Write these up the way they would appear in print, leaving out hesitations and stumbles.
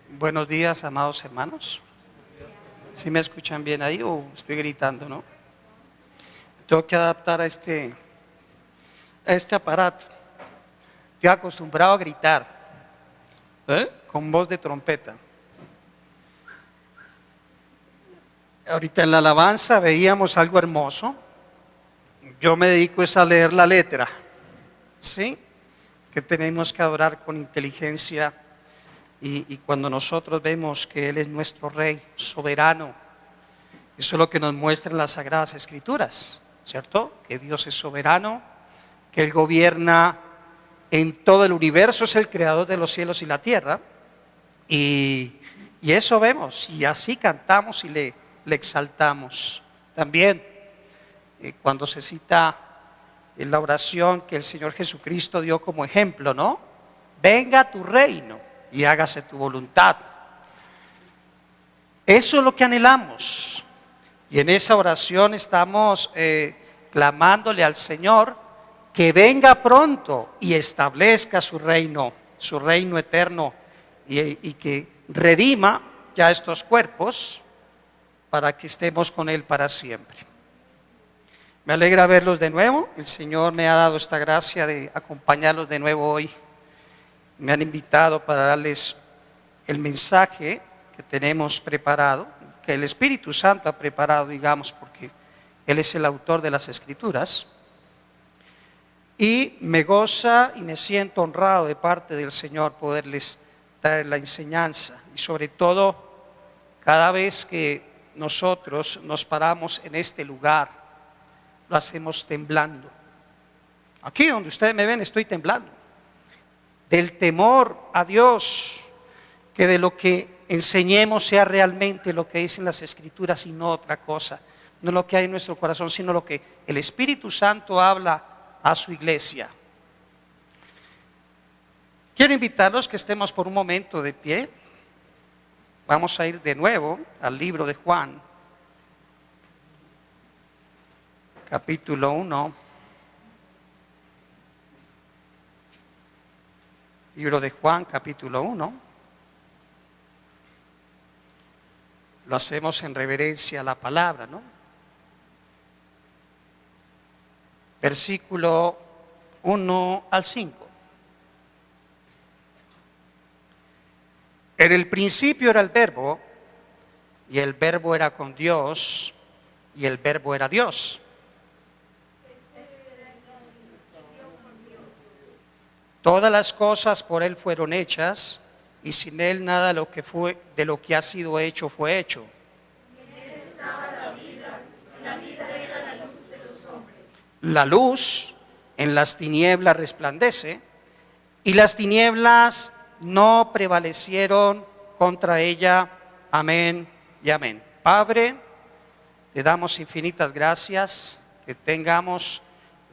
Buenos días, amados hermanos. ¿Sí me escuchan bien ahí o estoy gritando, no? Tengo que adaptar a este aparato. Estoy acostumbrado a gritar, con voz de trompeta. Ahorita en la alabanza veíamos algo hermoso. Yo me dedico a leer la letra, ¿sí? Que tenemos que adorar con inteligencia. Y cuando nosotros vemos que Él es nuestro Rey soberano, eso es lo que nos muestran las Sagradas Escrituras, ¿cierto? Que Dios es soberano, que Él gobierna en todo el universo, es el creador de los cielos y la tierra. Y eso vemos, y así cantamos y le exaltamos. También cuando se cita en la oración que el Señor Jesucristo dio como ejemplo, ¿no? Venga tu reino y hágase tu voluntad. Eso es lo que anhelamos. Y en esa oración estamos clamándole al Señor que venga pronto y establezca su reino eterno y que redima ya estos cuerpos para que estemos con Él para siempre. Me alegra verlos de nuevo. El Señor me ha dado esta gracia de acompañarlos de nuevo hoy. Me han invitado para darles el mensaje que tenemos preparado, que el Espíritu Santo ha preparado, digamos, porque Él es el autor de las Escrituras. Y me goza y me siento honrado de parte del Señor poderles traer la enseñanza. Y sobre todo, cada vez que nosotros nos paramos en este lugar, lo hacemos temblando. Aquí donde ustedes me ven estoy temblando. Del temor a Dios, que de lo que enseñemos sea realmente lo que dicen las Escrituras y no otra cosa, no lo que hay en nuestro corazón, sino lo que el Espíritu Santo habla a su iglesia. Quiero invitarlos que estemos por un momento de pie. Vamos a ir de nuevo al libro de Juan, capítulo 1. Libro de Juan, capítulo 1. Lo hacemos en reverencia a la palabra, ¿no? Versículo 1 al 5. En el principio era el Verbo, y el Verbo era con Dios, y el Verbo era Dios. Todas las cosas por Él fueron hechas, y sin Él nada de lo que ha sido hecho fue hecho. En Él estaba la vida, y la vida era la luz de los hombres. La luz en las tinieblas resplandece, y las tinieblas no prevalecieron contra ella. Amén y amén. Padre, te damos infinitas gracias que tengamos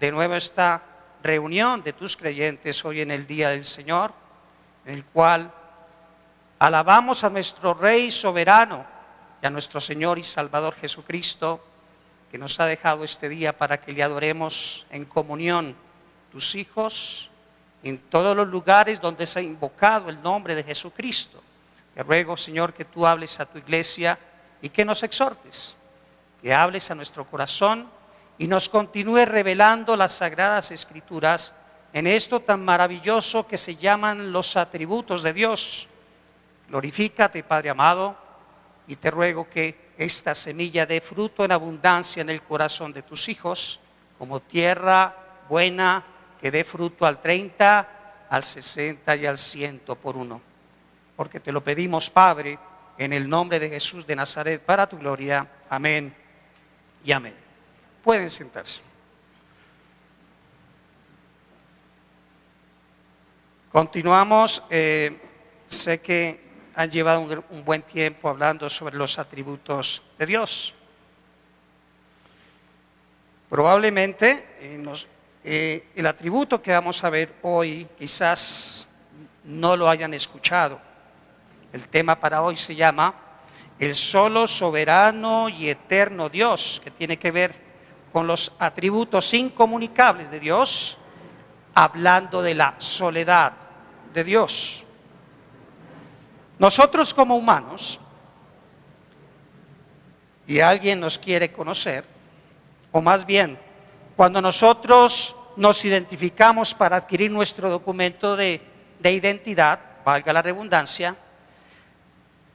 de nuevo esta reunión de tus creyentes hoy en el día del Señor, en el cual alabamos a nuestro Rey soberano y a nuestro Señor y Salvador Jesucristo, que nos ha dejado este día para que le adoremos en comunión, tus hijos, en todos los lugares donde se ha invocado el nombre de Jesucristo. Te ruego, Señor, que tú hables a tu iglesia y que nos exhortes, que hables a nuestro corazón y nos continúes revelando las Sagradas Escrituras en esto tan maravilloso que se llaman los atributos de Dios. Glorifícate, Padre amado, y te ruego que esta semilla dé fruto en abundancia en el corazón de tus hijos, como tierra buena que dé fruto al 30, al 60 y al 100 por uno. Porque te lo pedimos, Padre, en el nombre de Jesús de Nazaret, para tu gloria. Amén y amén. Pueden sentarse. Continuamos. Sé que han llevado un buen tiempo hablando sobre los atributos de Dios. Probablemente el atributo que vamos a ver hoy quizás no lo hayan escuchado. El tema para hoy se llama el solo soberano y eterno Dios, que tiene que ver con los atributos incomunicables de Dios, hablando de la soledad de Dios. Nosotros como humanos, y alguien nos quiere conocer, o más bien, cuando nosotros nos identificamos para adquirir nuestro documento de identidad, valga la redundancia,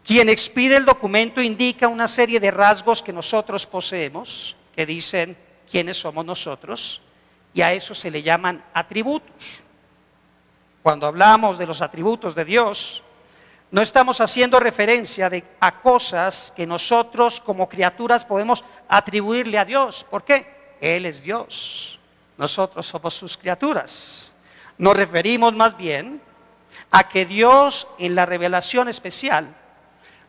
quien expide el documento indica una serie de rasgos que nosotros poseemos, que dicen quiénes somos nosotros, y a eso se le llaman atributos. Cuando hablamos de los atributos de Dios, no estamos haciendo referencia a cosas que nosotros como criaturas podemos atribuirle a Dios. ¿Por qué? Él es Dios. Nosotros somos sus criaturas. Nos referimos más bien a que Dios en la revelación especial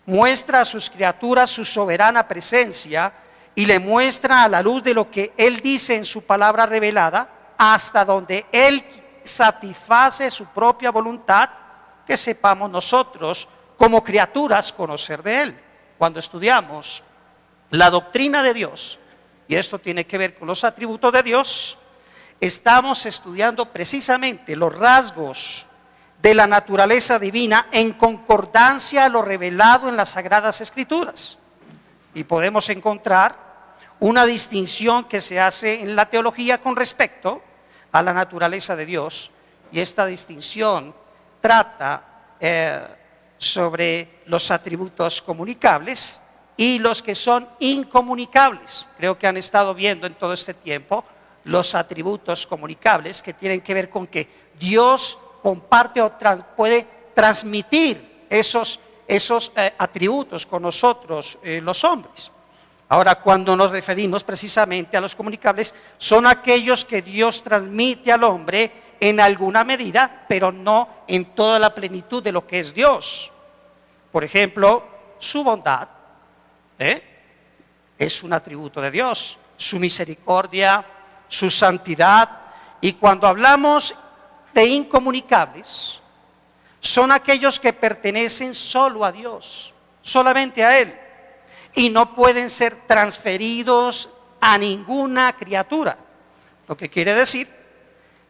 muestra a sus criaturas su soberana presencia y le muestra a la luz de lo que Él dice en su palabra revelada, hasta donde Él satisface su propia voluntad, que sepamos nosotros como criaturas conocer de Él. Cuando estudiamos la doctrina de Dios, y esto tiene que ver con los atributos de Dios, estamos estudiando precisamente los rasgos de la naturaleza divina en concordancia a lo revelado en las Sagradas Escrituras. Y podemos encontrar una distinción que se hace en la teología con respecto a la naturaleza de Dios, y esta distinción trata sobre los atributos comunicables y los que son incomunicables. Creo que han estado viendo en todo este tiempo los atributos comunicables, que tienen que ver con que Dios comparte o puede transmitir esos atributos con nosotros los hombres. Ahora, cuando nos referimos precisamente a los comunicables, son aquellos que Dios transmite al hombre en alguna medida, pero no en toda la plenitud de lo que es Dios. Por ejemplo, su bondad es un atributo de Dios, su misericordia, su santidad. Y cuando hablamos de incomunicables, son aquellos que pertenecen solo a Dios, solamente a Él, y no pueden ser transferidos a ninguna criatura. Lo que quiere decir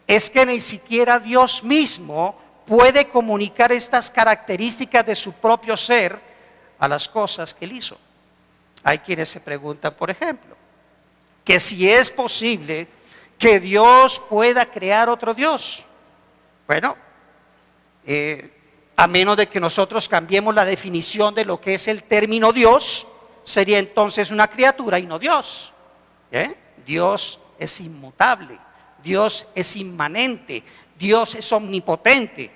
es que ni siquiera Dios mismo puede comunicar estas características de su propio ser a las cosas que Él hizo. Hay quienes se preguntan, por ejemplo, que si es posible que Dios pueda crear otro Dios. Bueno, a menos de que nosotros cambiemos la definición de lo que es el término Dios, sería entonces una criatura y no Dios. Dios es inmutable, Dios es inmanente, Dios es omnipotente.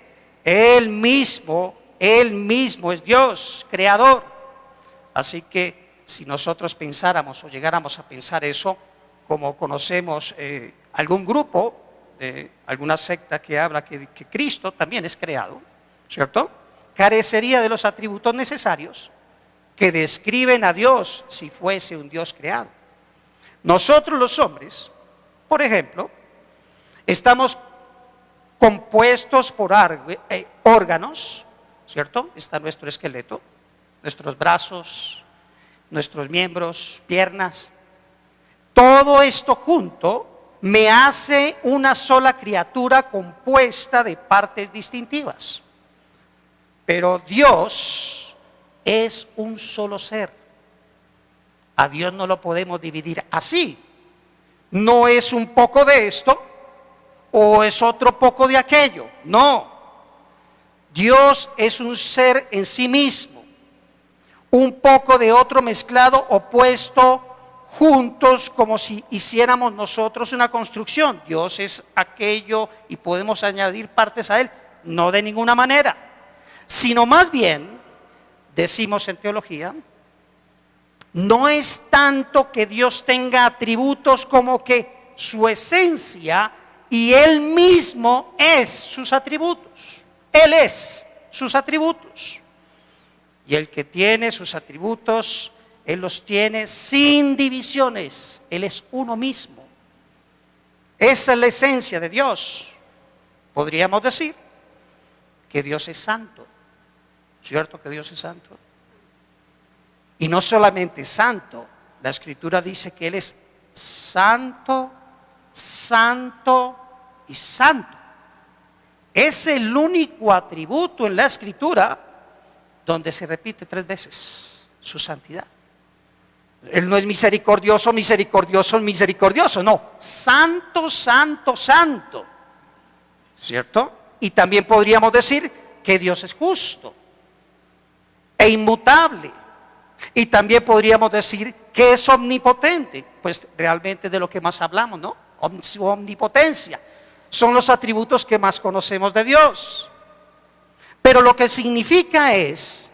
Él mismo es Dios, creador. Así que si nosotros pensáramos o llegáramos a pensar eso, como conocemos algún grupo de alguna secta que habla que Cristo también es creado, ¿cierto? Carecería de los atributos necesarios que describen a Dios si fuese un Dios creado. Nosotros los hombres, por ejemplo, estamos compuestos por órganos, ¿cierto? Está nuestro esqueleto, nuestros brazos, nuestros miembros, piernas. Todo esto junto me hace una sola criatura compuesta de partes distintivas. Pero Dios es un solo ser. A Dios no lo podemos dividir así. No es un poco de esto o es otro poco de aquello. No. Dios es un ser en sí mismo. Un poco de otro mezclado, opuesto, juntos, como si hiciéramos nosotros una construcción. Dios es aquello y podemos añadir partes a Él. No de ninguna manera, sino más bien, decimos en teología, no es tanto que Dios tenga atributos como que su esencia y Él mismo es sus atributos. Él es sus atributos. Y el que tiene sus atributos, Él los tiene sin divisiones. Él es uno mismo. Esa es la esencia de Dios. Podríamos decir que Dios es santo. ¿Cierto que Dios es santo? Y no solamente santo, la Escritura dice que Él es santo, santo y santo. Es el único atributo en la Escritura donde se repite 3 veces su santidad. Él no es misericordioso, misericordioso, misericordioso, no, santo, santo, santo, ¿cierto? Y también podríamos decir que Dios es justo e inmutable. Y también podríamos decir que es omnipotente, pues realmente de lo que más hablamos, ¿no? Su omnipotencia. Son los atributos que más conocemos de Dios. Pero lo que significa es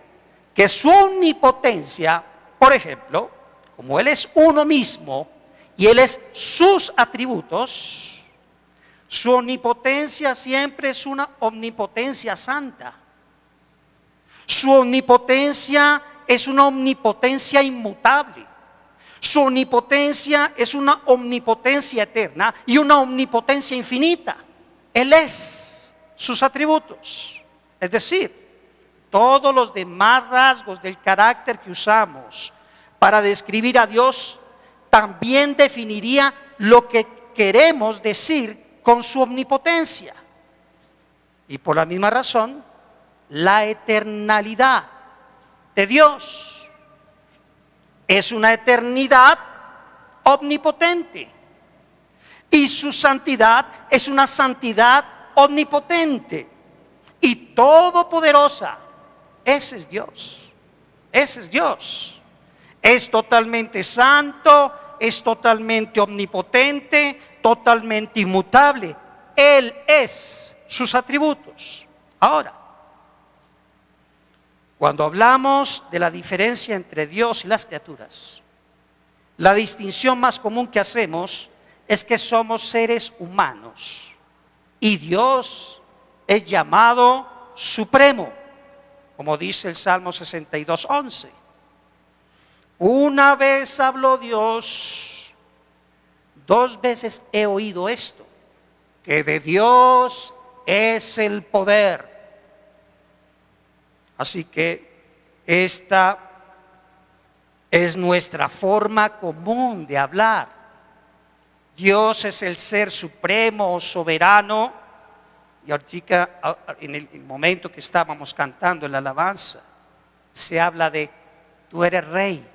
que su omnipotencia, por ejemplo, como Él es uno mismo y Él es sus atributos, su omnipotencia siempre es una omnipotencia santa. Su omnipotencia es una omnipotencia inmutable. Su omnipotencia es una omnipotencia eterna y una omnipotencia infinita. Él es sus atributos. Es decir, todos los demás rasgos del carácter que usamos para describir a Dios también definiría lo que queremos decir con su omnipotencia. Y por la misma razón, la eternalidad de Dios es una eternidad omnipotente y su santidad es una santidad omnipotente y todopoderosa. Ese es Dios, ese es Dios. Es totalmente santo, es totalmente omnipotente, totalmente inmutable. Él es sus atributos. Ahora, cuando hablamos de la diferencia entre Dios y las criaturas, la distinción más común que hacemos es que somos seres humanos y Dios es llamado supremo, como dice el Salmo 62:11. Una vez habló Dios, 2 veces he oído esto, que de Dios es el poder. Así que esta es nuestra forma común de hablar. Dios es el ser supremo, soberano. Y ahorita, en el momento que estábamos cantando en la alabanza, se habla de tú eres rey.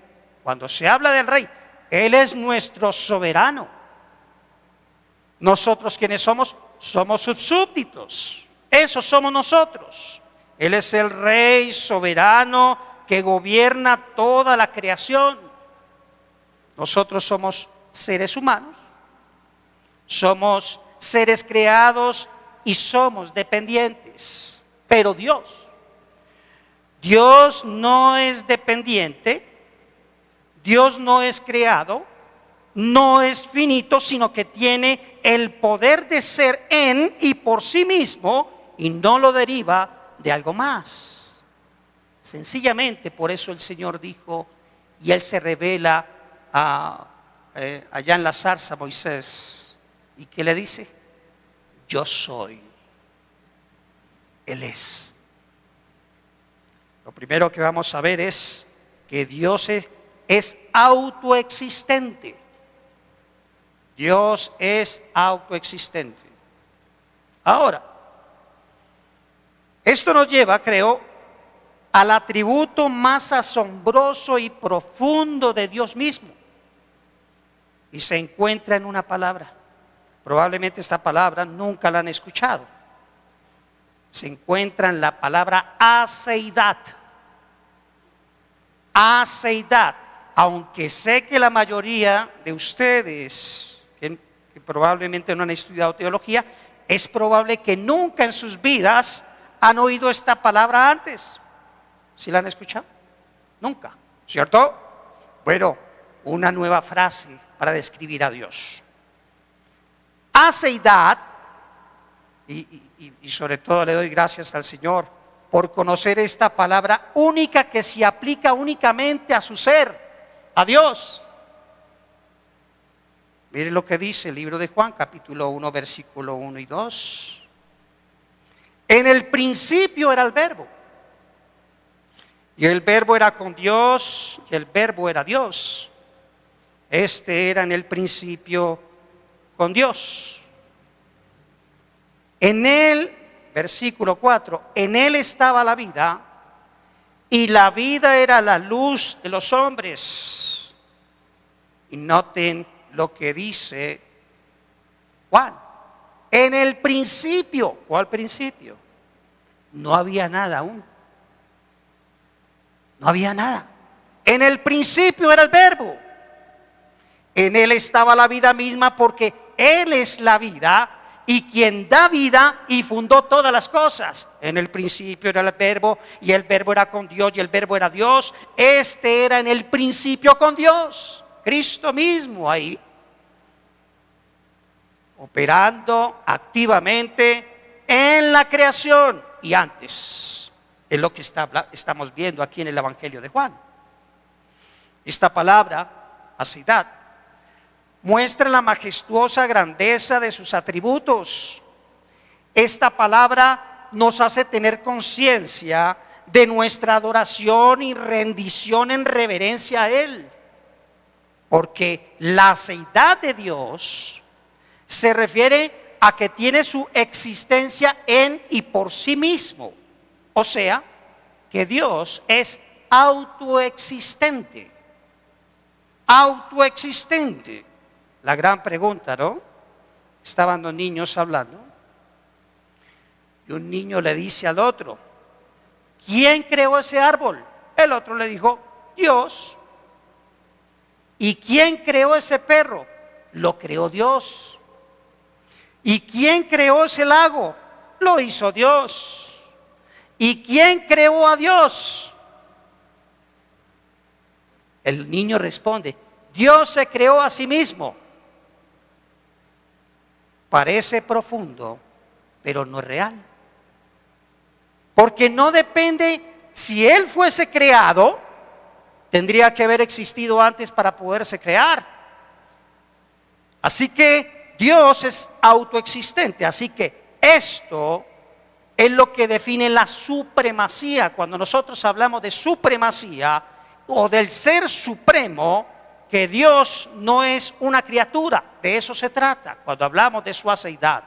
Cuando se habla del rey, Él es nuestro soberano. Nosotros, ¿quiénes somos? Somos sus súbditos. Eso somos nosotros. Él es el rey soberano que gobierna toda la creación. Nosotros somos seres humanos, somos seres creados y somos dependientes. Pero Dios no es dependiente, Dios no es creado, no es finito, sino que tiene el poder de ser en y por sí mismo y no lo deriva de algo más. Sencillamente por eso el Señor dijo, y Él se revela allá en la zarza a Moisés, y ¿qué le dice? Yo soy. Él es. Lo primero que vamos a ver es que Dios es autoexistente. Dios es autoexistente. Ahora, esto nos lleva, creo, al atributo más asombroso y profundo de Dios mismo. Y se encuentra en una palabra. Probablemente esta palabra nunca la han escuchado. Se encuentra en la palabra aceidad. Aceidad. Aunque sé que la mayoría de ustedes, que probablemente no han estudiado teología, es probable que nunca en sus vidas han oído esta palabra antes. ¿Sí la han escuchado? Nunca, ¿cierto? Bueno, una nueva frase para describir a Dios. Aceidad, y sobre todo le doy gracias al Señor por conocer esta palabra única que se aplica únicamente a su ser, a Dios. Miren lo que dice el libro de Juan, capítulo 1, versículo 1 y 2. En el principio era el verbo, y el verbo era con Dios, y el verbo era Dios. Este era en el principio con Dios. En él, versículo 4, en él estaba la vida, y la vida era la luz de los hombres. Y noten lo que dice Juan. En el principio, ¿cuál principio? No había nada aún. No había nada. En el principio era el Verbo. En él estaba la vida misma, porque él es la vida y quien da vida y fundó todas las cosas. En el principio era el Verbo y el Verbo era con Dios y el Verbo era Dios. Este era en el principio con Dios. Cristo mismo ahí, operando activamente en la creación y antes. Es lo que estamos viendo aquí en el Evangelio de Juan. Esta palabra, aseidad, muestra la majestuosa grandeza de sus atributos. Esta palabra nos hace tener conciencia de nuestra adoración y rendición en reverencia a Él. Porque la aseidad de Dios se refiere a que tiene su existencia en y por sí mismo. O sea, que Dios es autoexistente. Autoexistente. La gran pregunta, ¿no? Estaban los niños hablando y un niño le dice al otro: ¿quién creó ese árbol? El otro le dijo: Dios. ¿Y quién creó ese perro? Lo creó Dios. ¿Y quién creó ese lago? Lo hizo Dios. ¿Y quién creó a Dios? El niño responde: Dios se creó a sí mismo. Parece profundo, pero no es real. Porque no depende, si Él fuese creado, tendría que haber existido antes para poderse crear. Así que Dios es autoexistente. Así que esto es lo que define la supremacía. Cuando nosotros hablamos de supremacía o del ser supremo, que Dios no es una criatura, de eso se trata. Cuando hablamos de su aseidad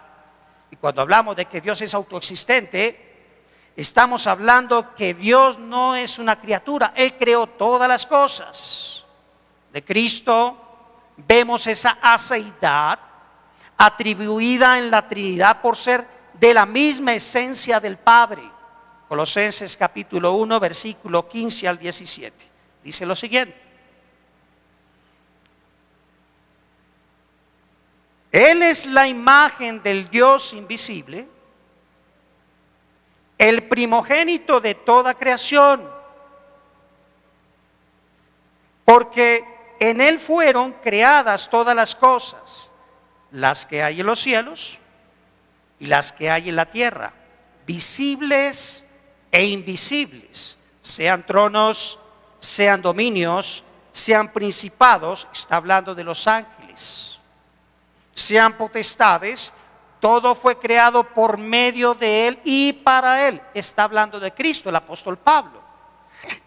y cuando hablamos de que Dios es autoexistente, estamos hablando que Dios no es una criatura. Él creó todas las cosas. De Cristo vemos esa aseidad atribuida en la Trinidad por ser de la misma esencia del Padre. Colosenses capítulo 1, versículo 15 al 17. Dice lo siguiente: Él es la imagen del Dios invisible, el primogénito de toda creación, porque en Él fueron creadas todas las cosas, las que hay en los cielos y las que hay en la tierra, visibles e invisibles, sean tronos, sean dominios, sean principados, está hablando de los ángeles, sean potestades. Todo fue creado por medio de Él y para Él. Está hablando de Cristo, el apóstol Pablo.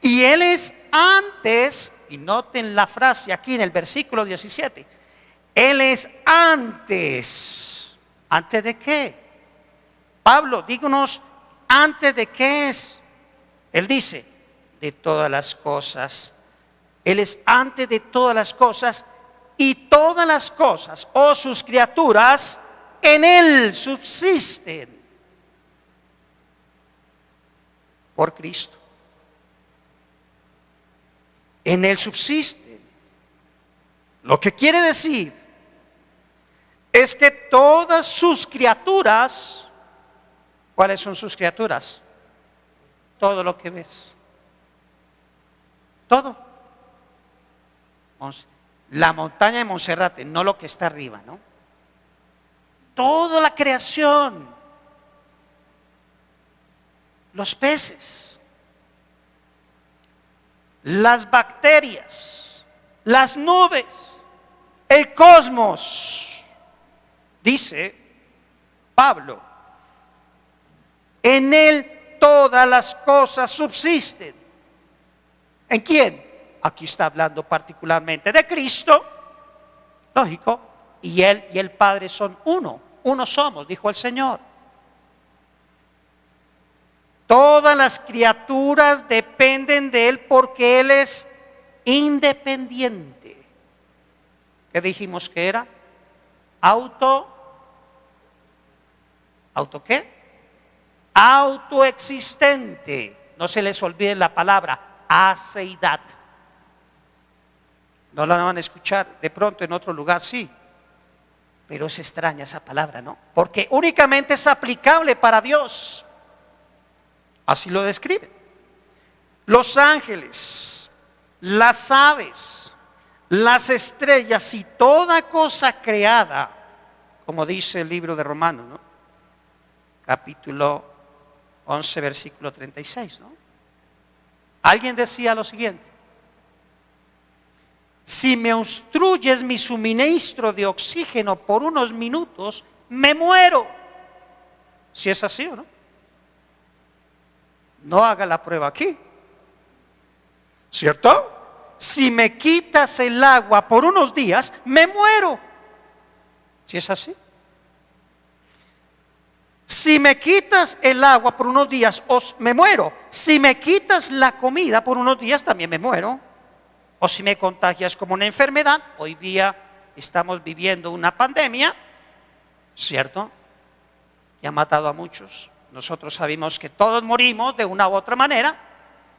Y Él es antes, y noten la frase aquí en el versículo 17, Él es antes. ¿Antes de qué? Pablo, díganos, ¿antes de qué es? Él dice, de todas las cosas. Él es antes de todas las cosas, y todas las cosas, o sus criaturas, en Él subsisten por Cristo. En Él subsisten. Lo que quiere decir es que todas sus criaturas, ¿cuáles son sus criaturas? Todo lo que ves. Todo. La montaña de Monserrate, no lo que está arriba, ¿no? Toda la creación, los peces, las bacterias, las nubes, el cosmos, dice Pablo, en Él todas las cosas subsisten. ¿En quién? Aquí está hablando particularmente de Cristo, lógico, y Él y el Padre son uno somos, dijo el Señor. Todas las criaturas dependen de Él porque Él es independiente. ¿Qué dijimos que era? ¿Auto qué? Autoexistente. No se les olvide la palabra aceidad. No la van a escuchar de pronto en otro lugar, sí. Pero es extraña esa palabra, ¿no? Porque únicamente es aplicable para Dios. Así lo describe. Los ángeles, las aves, las estrellas y toda cosa creada, como dice el libro de Romanos, ¿no? Capítulo 11, versículo 36, ¿no? Alguien decía lo siguiente: si me obstruyes mi suministro de oxígeno por unos minutos, me muero. Si es así o no. No haga la prueba aquí, ¿cierto? Si me quitas el agua por unos días, me muero. Si es así. Si me quitas el agua por unos días, me muero. Si me quitas la comida por unos días, también me muero. O si me contagias como una enfermedad. Hoy día estamos viviendo una pandemia, ¿cierto? Que ha matado a muchos. Nosotros sabemos que todos morimos de una u otra manera,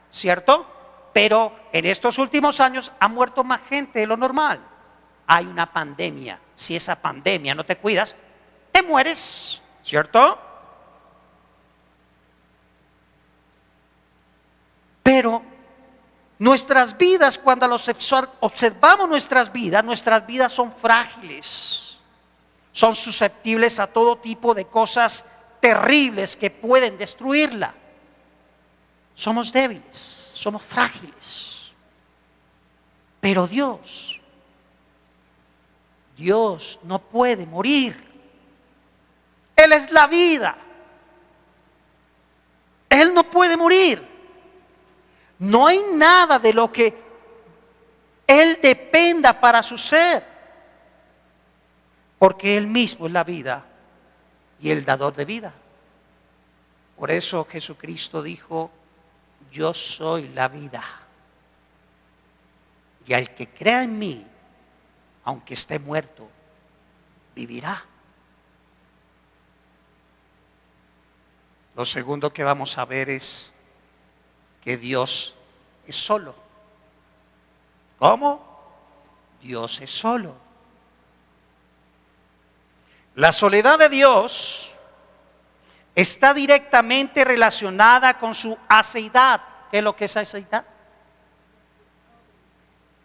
¿cierto? Pero en estos últimos años ha muerto más gente de lo normal. Hay una pandemia. Si esa pandemia no te cuidas, te mueres, ¿cierto? Pero nuestras vidas, cuando observamos nuestras vidas son frágiles, son susceptibles a todo tipo de cosas terribles que pueden destruirla. Somos débiles, somos frágiles. Pero Dios no puede morir. Él es la vida. Él no puede morir. No hay nada de lo que Él dependa para su ser, porque Él mismo es la vida y el dador de vida. Por eso Jesucristo dijo: yo soy la vida, y al que crea en mí, aunque esté muerto, vivirá. Lo segundo que vamos a ver es que Dios es solo. ¿Cómo? Dios es solo. La soledad de Dios está directamente relacionada con su aceidad. ¿Qué es lo que es aceidad?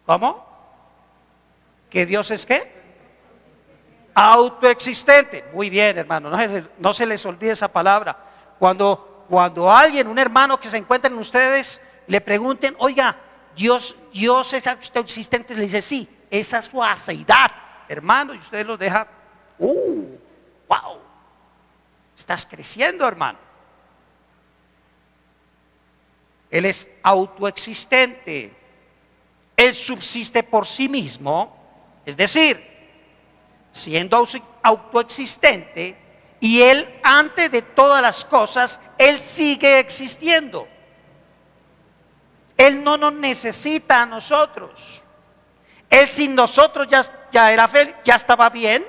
¿Cómo? ¿Que Dios es qué? Autoexistente. Muy bien, hermano, no se les olvide esa palabra. Cuando alguien, un hermano que se encuentra en ustedes, le pregunten: oiga, Dios es autoexistente, le dice: sí, esa es su aceidad, hermano, y ustedes los dejan. Wow, estás creciendo, hermano. Él es autoexistente. Él subsiste por sí mismo, es decir, siendo autoexistente, y Él, antes de todas las cosas, Él sigue existiendo. Él no nos necesita a nosotros. Él sin nosotros ya era feliz, ya estaba bien.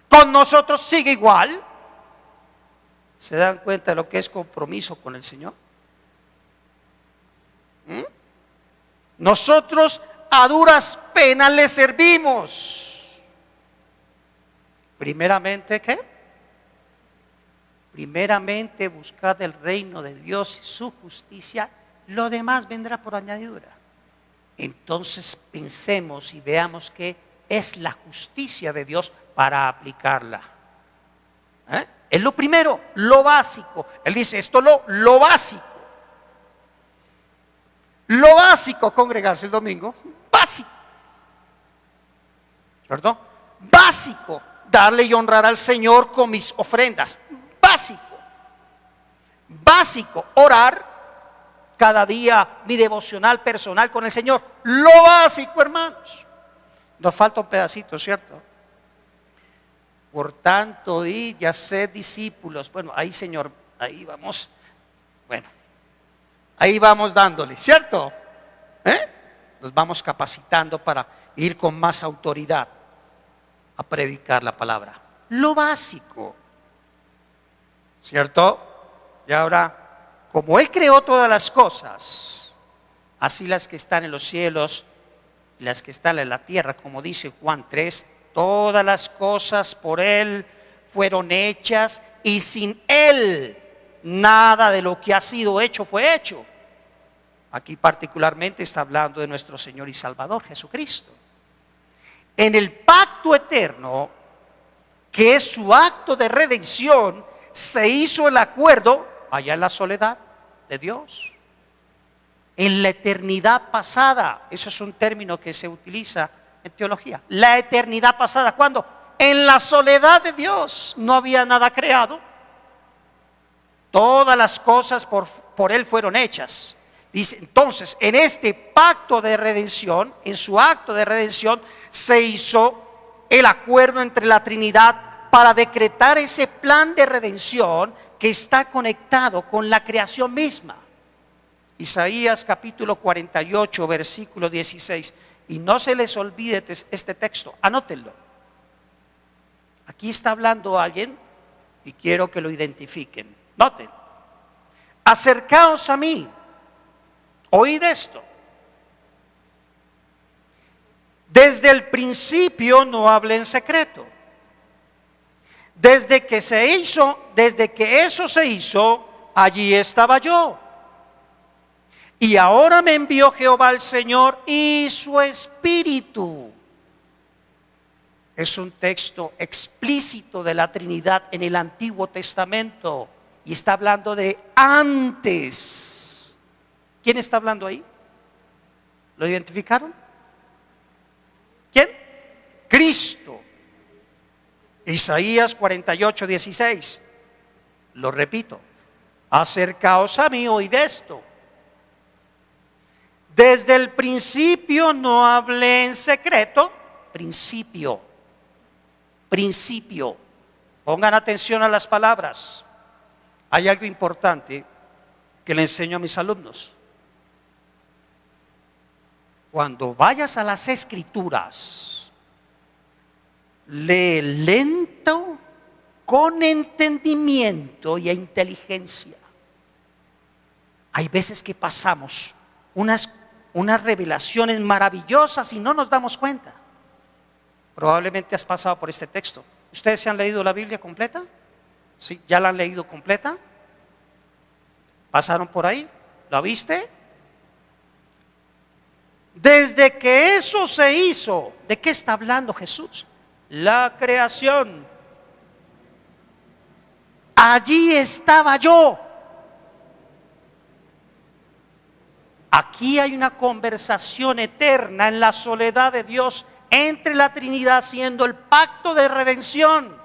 Con nosotros sigue igual. ¿Se dan cuenta de lo que es compromiso con el Señor? Nosotros a duras penas le servimos. Primeramente, ¿qué? Primeramente buscad el reino de Dios y su justicia, lo demás vendrá por añadidura. Entonces pensemos y veamos qué es la justicia de Dios para aplicarla. Es lo primero, lo básico. Él dice: esto lo básico. Lo básico, congregarse el domingo, básico. ¿Cierto? Básico. Darle y honrar al Señor con mis ofrendas. Básico. Básico. Orar cada día mi devocional personal con el Señor. Lo básico, hermanos. Nos falta un pedacito, ¿cierto? Por tanto, id y haced discípulos. Bueno, ahí, Señor, ahí vamos Bueno, ahí vamos dándole, ¿cierto? Nos vamos capacitando para ir con más autoridad a predicar la palabra. Lo básico, ¿cierto? Y ahora, como Él creó todas las cosas, así las que están en los cielos y las que están en la tierra, como dice Juan 3, todas las cosas por Él fueron hechas y sin Él nada de lo que ha sido hecho fue hecho. Aquí particularmente está hablando de nuestro Señor y Salvador Jesucristo. En el pacto eterno, que es su acto de redención, se hizo el acuerdo allá en la soledad de Dios. En la eternidad pasada, eso es un término que se utiliza en teología. La eternidad pasada, ¿cuándo? En la soledad de Dios, no había nada creado. Todas las cosas por Él fueron hechas. Dice, entonces, en este pacto de redención, en su acto de redención, se hizo el acuerdo entre la Trinidad para decretar ese plan de redención que está conectado con la creación misma. Isaías capítulo 48, versículo 16. Y no se les olvide este texto, anótenlo. Aquí está hablando alguien y quiero que lo identifiquen. Noten, acercaos a mí, oíd esto. Desde el principio no hablé en secreto. Desde que eso se hizo, allí estaba yo. Y ahora me envió Jehová el Señor y su Espíritu. Es un texto explícito de la Trinidad en el Antiguo Testamento y está hablando de antes. ¿Quién está hablando ahí? ¿Lo identificaron? ¿Quién? Cristo. Isaías 48, 16. Lo repito. Acercaos a mí, oíd esto. Desde el principio no hablé en secreto. Principio. Pongan atención a las palabras. Hay algo importante que le enseño a mis alumnos. Cuando vayas a las Escrituras, lee lento, con entendimiento y inteligencia. Hay veces que pasamos unas revelaciones maravillosas y no nos damos cuenta. Probablemente has pasado por este texto. ¿Ustedes se han leído la Biblia completa? ¿Sí? ¿Ya la han leído completa? ¿Pasaron por ahí? ¿La viste? Desde que eso se hizo, ¿de qué está hablando Jesús? La creación. Allí estaba yo. Aquí hay una conversación eterna en la soledad de Dios entre la Trinidad, haciendo el pacto de redención.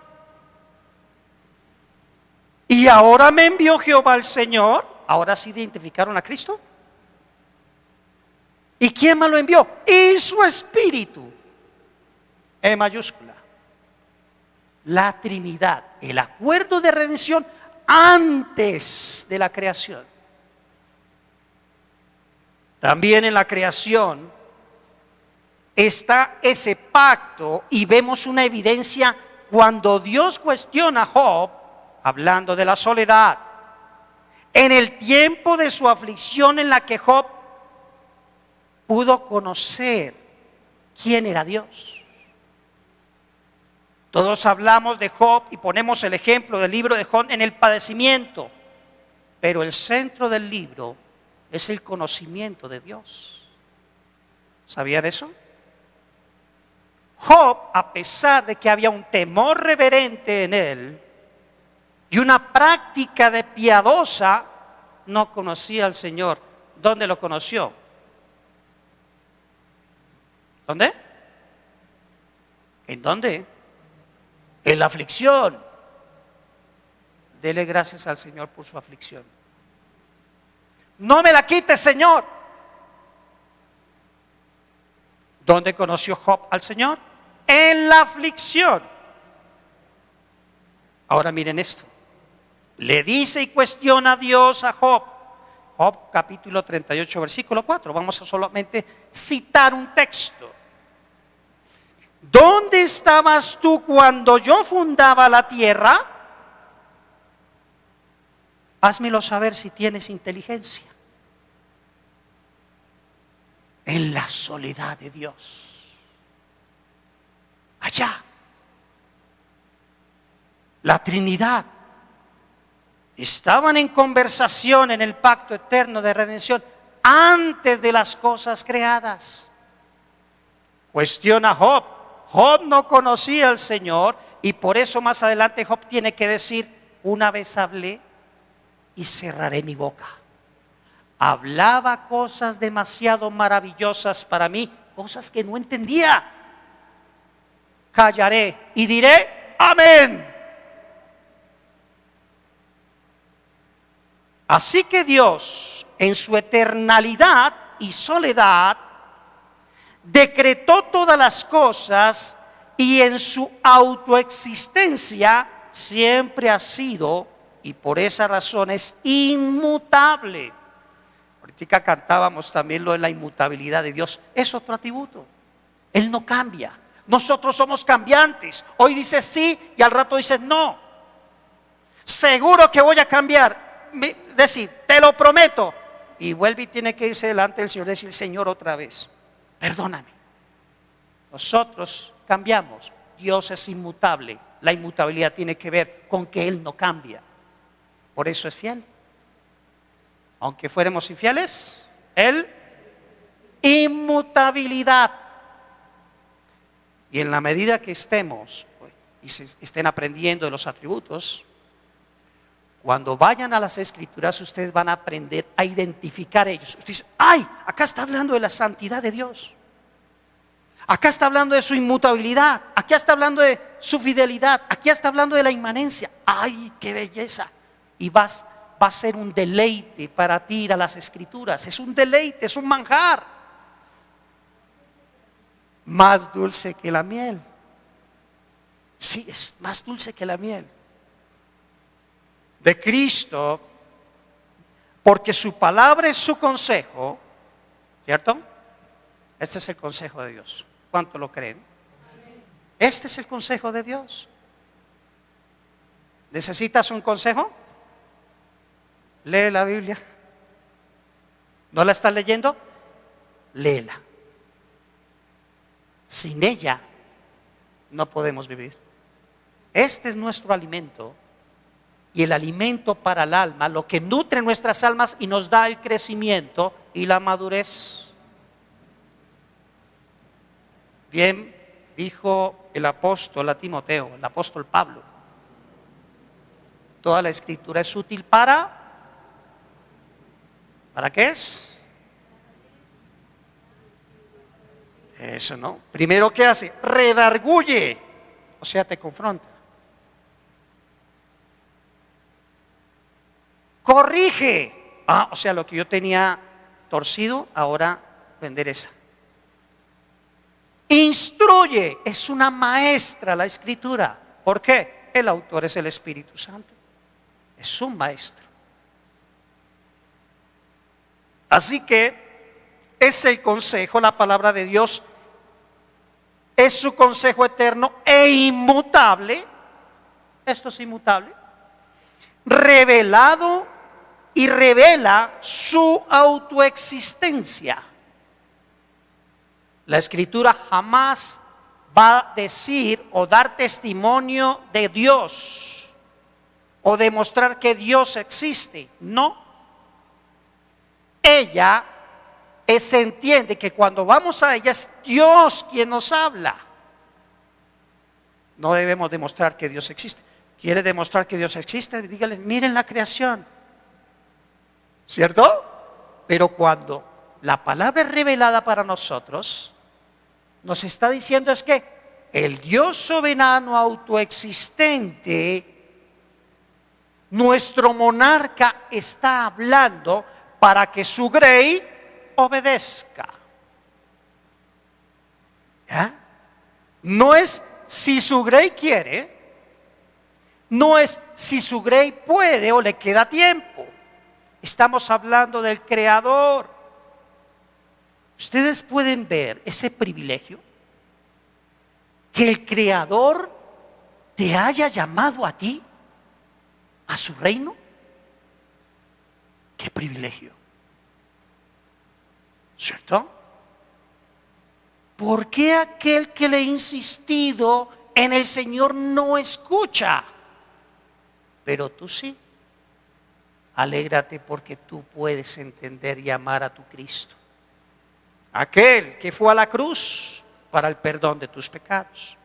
Y ahora me envió Jehová el Señor. ¿Ahora sí identificaron a Cristo? ¿Y quién más lo envió? Y su Espíritu. E mayúscula. La Trinidad, el acuerdo de redención antes de la creación. También en la creación está ese pacto y vemos una evidencia cuando Dios cuestiona a Job, hablando de la soledad, en el tiempo de su aflicción en la que Job pudo conocer quién era Dios. Todos hablamos de Job y ponemos el ejemplo del libro de Job en el padecimiento, pero el centro del libro es el conocimiento de Dios. ¿Sabían eso? Job, a pesar de que había un temor reverente en él y una práctica de piadosa, no conocía al Señor. ¿Dónde lo conoció? ¿Dónde? ¿En dónde? En la aflicción. Dele gracias al Señor por su aflicción. No me la quites, Señor. ¿Dónde conoció Job al Señor? En la aflicción. Ahora miren esto. Le dice y cuestiona a Dios a Job: Job capítulo 38, versículo 4. Vamos a solamente citar un texto. ¿Dónde estabas tú cuando yo fundaba la tierra? Házmelo saber si tienes inteligencia. En la soledad de Dios. Allá. La Trinidad. Estaban en conversación en el pacto eterno de redención antes de las cosas creadas. Cuestiona Job. Job no conocía al Señor y por eso más adelante Job tiene que decir, una vez hablé y cerraré mi boca. Hablaba cosas demasiado maravillosas para mí, cosas que no entendía. Callaré y diré, amén. Así que Dios, en su eternalidad y soledad, decretó todas las cosas y en su autoexistencia siempre ha sido, y por esa razón es inmutable. Ahorita cantábamos también lo de la inmutabilidad de Dios. Es otro atributo. Él no cambia. Nosotros somos cambiantes. Hoy dices sí y al rato dices no. Seguro que voy a cambiar. Decir, te lo prometo. Y vuelve y tiene que irse delante del Señor y decir, Señor, otra vez, perdóname. Nosotros cambiamos. Dios es inmutable. La inmutabilidad tiene que ver con que Él no cambia. Por eso es fiel. Aunque fuéramos infieles, Él, inmutabilidad. Y en la medida que estemos y se estén aprendiendo de los atributos, cuando vayan a las Escrituras, ustedes van a aprender a identificar ellos. Ustedes dicen, ¡ay! Acá está hablando de la santidad de Dios. Acá está hablando de su inmutabilidad. Aquí está hablando de su fidelidad. Aquí está hablando de la inmanencia. ¡Ay, qué belleza! Y va a ser un deleite para ti ir a las Escrituras. Es un deleite, es un manjar. Más dulce que la miel. Sí, es más dulce que la miel. De Cristo, porque su palabra es su consejo, ¿cierto? Este es el consejo de Dios. ¿Cuánto lo creen? Este es el consejo de Dios. ¿Necesitas un consejo? Lee la Biblia. ¿No la estás leyendo? Léela. Sin ella no podemos vivir. Este es nuestro alimento. Y el alimento para el alma, lo que nutre nuestras almas y nos da el crecimiento y la madurez. Bien, dijo el apóstol a Timoteo, el apóstol Pablo, toda la Escritura es útil ¿para qué es? Eso no. Primero, ¿qué hace? Redarguye, o sea, te confronta. Corrige, o sea, lo que yo tenía torcido, ahora lo endereza. Instruye, es una maestra la Escritura. ¿Por qué? El autor es el Espíritu Santo. Es un maestro. Así que es el consejo, la palabra de Dios es su consejo eterno e inmutable. Esto es inmutable. Revelado y revela su autoexistencia. La Escritura jamás va a decir o dar testimonio de Dios o demostrar que Dios existe. No. Ella se entiende que cuando vamos a ella es Dios quien nos habla. No debemos demostrar que Dios existe. ¿Quiere demostrar que Dios existe? Dígales, miren la creación. ¿Cierto? Pero cuando la palabra es revelada para nosotros, nos está diciendo es que el Dios soberano autoexistente, nuestro monarca, está hablando para que su grey obedezca. ¿Ya? No es si su grey quiere, no es si su grey puede o le queda tiempo. Estamos hablando del Creador. Ustedes pueden ver ese privilegio, que el Creador te haya llamado a ti, a su reino. ¡Qué privilegio! ¿Cierto? ¿Por qué aquel que le ha insistido en el Señor no escucha? Pero tú sí. Alégrate porque tú puedes entender y amar a tu Cristo. Aquel que fue a la cruz para el perdón de tus pecados.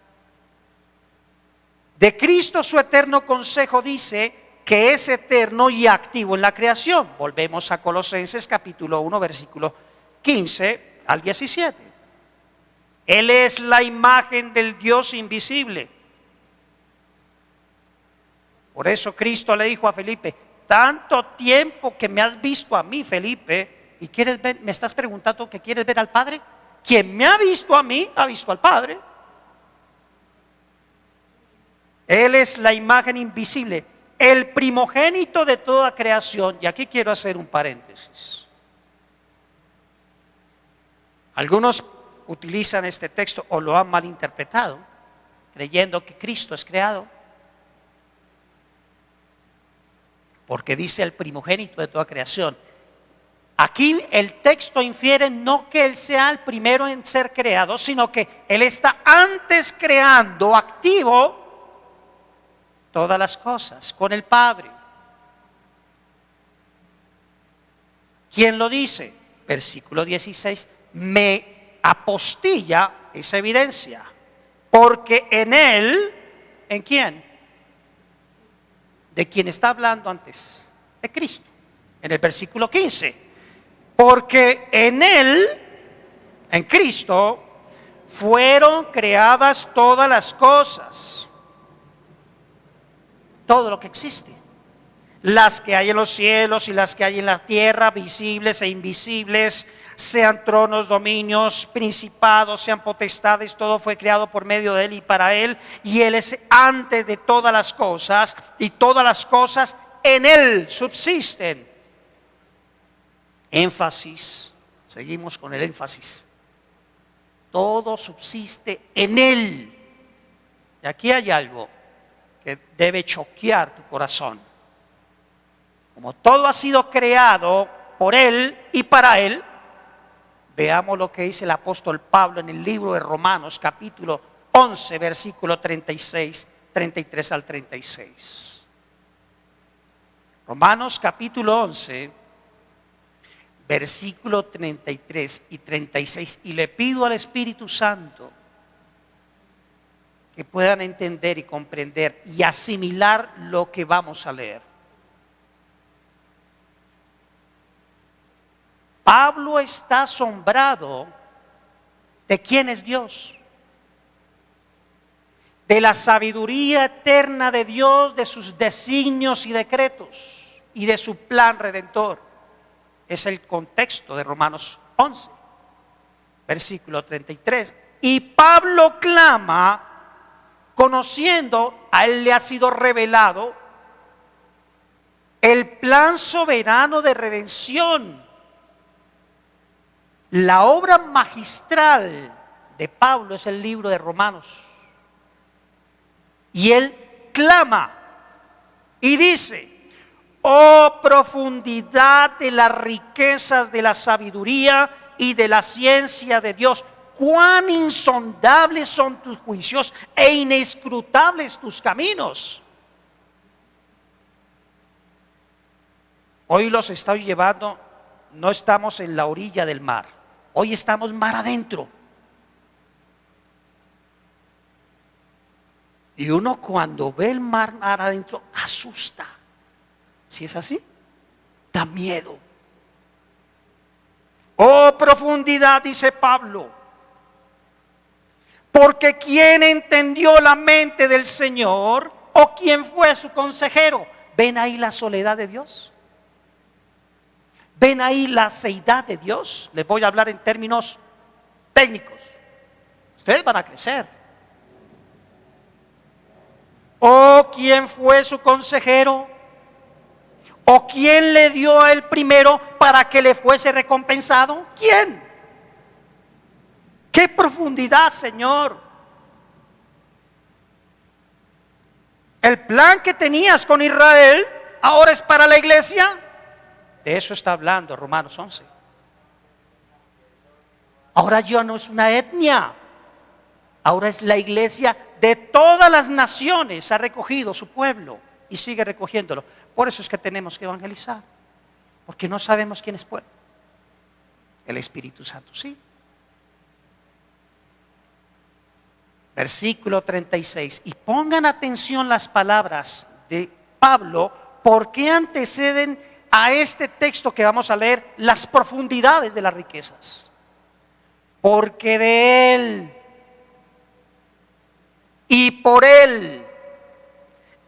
De Cristo su eterno consejo dice que es eterno y activo en la creación. Volvemos a Colosenses capítulo 1, versículo 15 al 17. Él es la imagen del Dios invisible. Por eso Cristo le dijo a Felipe: tanto tiempo que me has visto a mí, Felipe, y quieres ver, me estás preguntando que quieres ver al Padre. Quien me ha visto a mí, ha visto al Padre. Él es la imagen invisible, el primogénito de toda creación. Y aquí quiero hacer un paréntesis. Algunos utilizan este texto o lo han malinterpretado, creyendo que Cristo es creado, porque dice el primogénito de toda creación. Aquí el texto infiere no que Él sea el primero en ser creado, sino que Él está antes creando, activo, todas las cosas con el Padre. ¿Quién lo dice? Versículo 16, me apostilla esa evidencia, porque en Él, ¿en quién? ¿De quién está hablando antes? De Cristo. En el versículo 15, porque en Él, en Cristo, fueron creadas todas las cosas, todo lo que existe, las que hay en los cielos y las que hay en la tierra, visibles e invisibles, sean tronos, dominios, principados, sean potestades, todo fue creado por medio de Él y para Él, y Él es antes de todas las cosas, y todas las cosas en Él subsisten. Énfasis, seguimos con el énfasis. Todo subsiste en Él. Y aquí hay algo que debe choquear tu corazón. Como todo ha sido creado por Él y para Él, veamos lo que dice el apóstol Pablo en el libro de Romanos, capítulo 11, versículo 33 al 36. Romanos, capítulo 11, versículo 33 y 36. Y le pido al Espíritu Santo que puedan entender y comprender y asimilar lo que vamos a leer. Pablo está asombrado de quién es Dios, de la sabiduría eterna de Dios, de sus designios y decretos y de su plan redentor. Es el contexto de Romanos 11, versículo 33. Y Pablo clama, conociendo, a él le ha sido revelado el plan soberano de redención. La obra magistral de Pablo es el libro de Romanos. Y él clama y dice: oh profundidad de las riquezas de la sabiduría y de la ciencia de Dios, cuán insondables son tus juicios e inescrutables tus caminos. Hoy los estoy llevando, no estamos en la orilla del mar, hoy estamos mar adentro. Y uno cuando ve el mar adentro asusta. Si es así, da miedo. Oh profundidad, dice Pablo, porque ¿quién entendió la mente del Señor? ¿O quién fue su consejero? ¿Ven ahí la soledad de Dios? ¿Ven ahí la seidad de Dios? Les voy a hablar en términos técnicos. Ustedes van a crecer. ¿O quién fue su consejero? ¿O quién le dio a él primero para que le fuese recompensado? ¿Quién? ¡Qué profundidad, Señor! El plan que tenías con Israel ahora es para la iglesia. De eso está hablando Romanos 11. Ahora ya no es una etnia, ahora es la iglesia de todas las naciones. Ha recogido su pueblo y sigue recogiéndolo. Por eso es que tenemos que evangelizar, porque no sabemos quién es pueblo. El Espíritu Santo, sí. Versículo 36. Y pongan atención las palabras de Pablo, porque anteceden a este texto que vamos a leer las profundidades de las riquezas. Porque de Él, y por Él,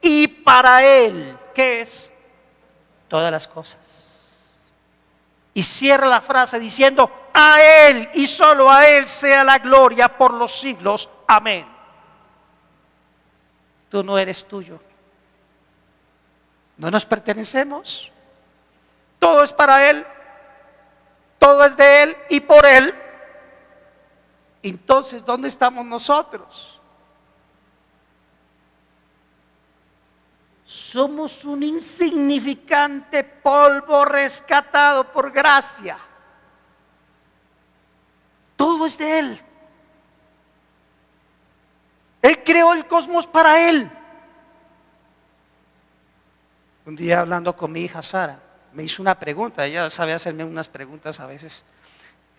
y para Él, ¿qué es? Todas las cosas. Y cierra la frase diciendo: a Él y solo a Él sea la gloria por los siglos. Amén. Tú no eres tuyo. No nos pertenecemos. Todo es para Él. Todo es de Él y por Él. Entonces, ¿dónde estamos nosotros? Somos un insignificante polvo rescatado por gracia. Todo es de Él. Él creó el cosmos para Él. Un día hablando con mi hija Sara, me hizo una pregunta. Ella sabe hacerme unas preguntas a veces,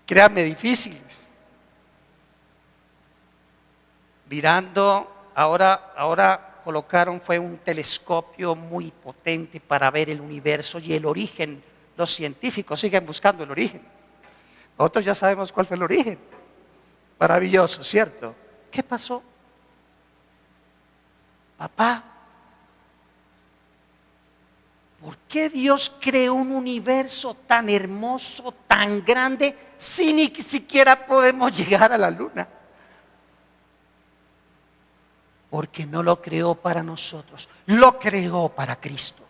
créanme, difíciles. Mirando, ahora colocaron fue un telescopio muy potente para ver el universo y el origen. Los científicos siguen buscando el origen. Nosotros ya sabemos cuál fue el origen. Maravilloso, ¿cierto? ¿Qué pasó? Papá, ¿por qué Dios creó un universo tan hermoso, tan grande, si ni siquiera podemos llegar a la luna? Porque no lo creó para nosotros, lo creó para Cristo.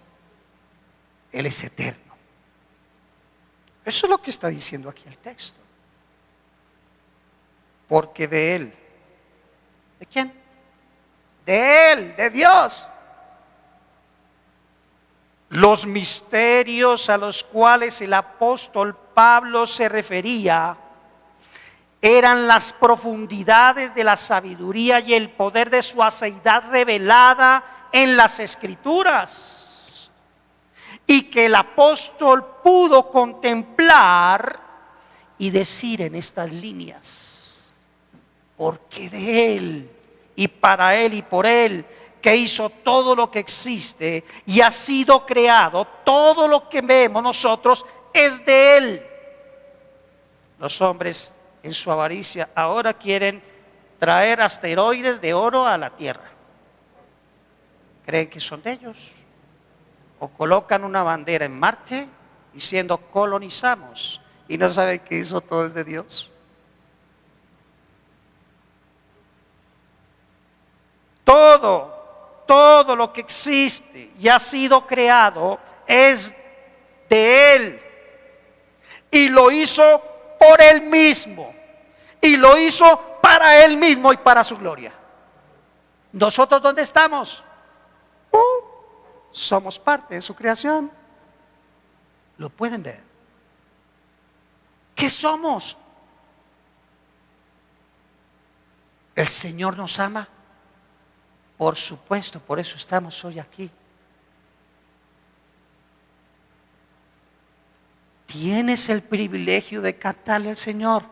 Él es eterno. Eso es lo que está diciendo aquí el texto. Porque de Él, ¿de quién? De Él, de Dios. Los misterios a los cuales el apóstol Pablo se refería eran las profundidades de la sabiduría y el poder de su aceidad revelada en las Escrituras, y que el apóstol pudo contemplar y decir en estas líneas: porque de Él y para Él y por Él, que hizo todo lo que existe y ha sido creado, todo lo que vemos nosotros es de Él. Los hombres en su avaricia ahora quieren traer asteroides de oro a la Tierra. Creen que son de ellos. O colocan una bandera en Marte diciendo colonizamos, y no saben que eso todo es de Dios. Todo lo que existe y ha sido creado es de Él, y lo hizo por Él mismo, y lo hizo para Él mismo y para su gloria. ¿Nosotros dónde estamos? Somos parte de su creación. Lo pueden ver. ¿Qué somos? ¿El Señor nos ama? Por supuesto, por eso estamos hoy aquí. Tienes el privilegio de cantarle al Señor.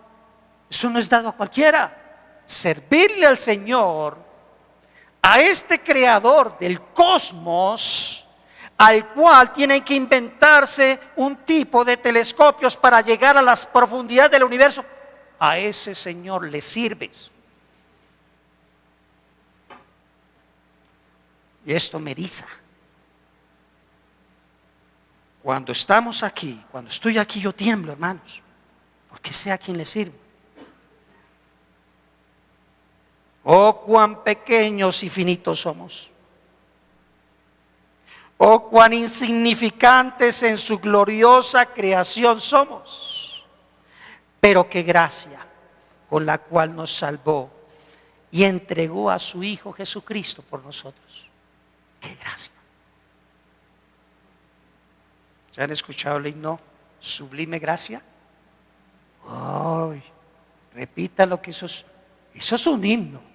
Eso no es dado a cualquiera. Servirle al Señor, a este creador del cosmos, al cual tienen que inventarse un tipo de telescopios para llegar a las profundidades del universo. A ese Señor le sirves. Y esto me eriza. Cuando estamos aquí, cuando estoy aquí, yo tiemblo, hermanos, porque sé a quién le sirvo. Oh, cuán pequeños y finitos somos. Oh, cuán insignificantes en su gloriosa creación somos. Pero qué gracia con la cual nos salvó y entregó a su Hijo Jesucristo por nosotros. Qué gracia. ¿Ya han escuchado el himno Sublime Gracia? Ay, repítalo, que eso es un himno.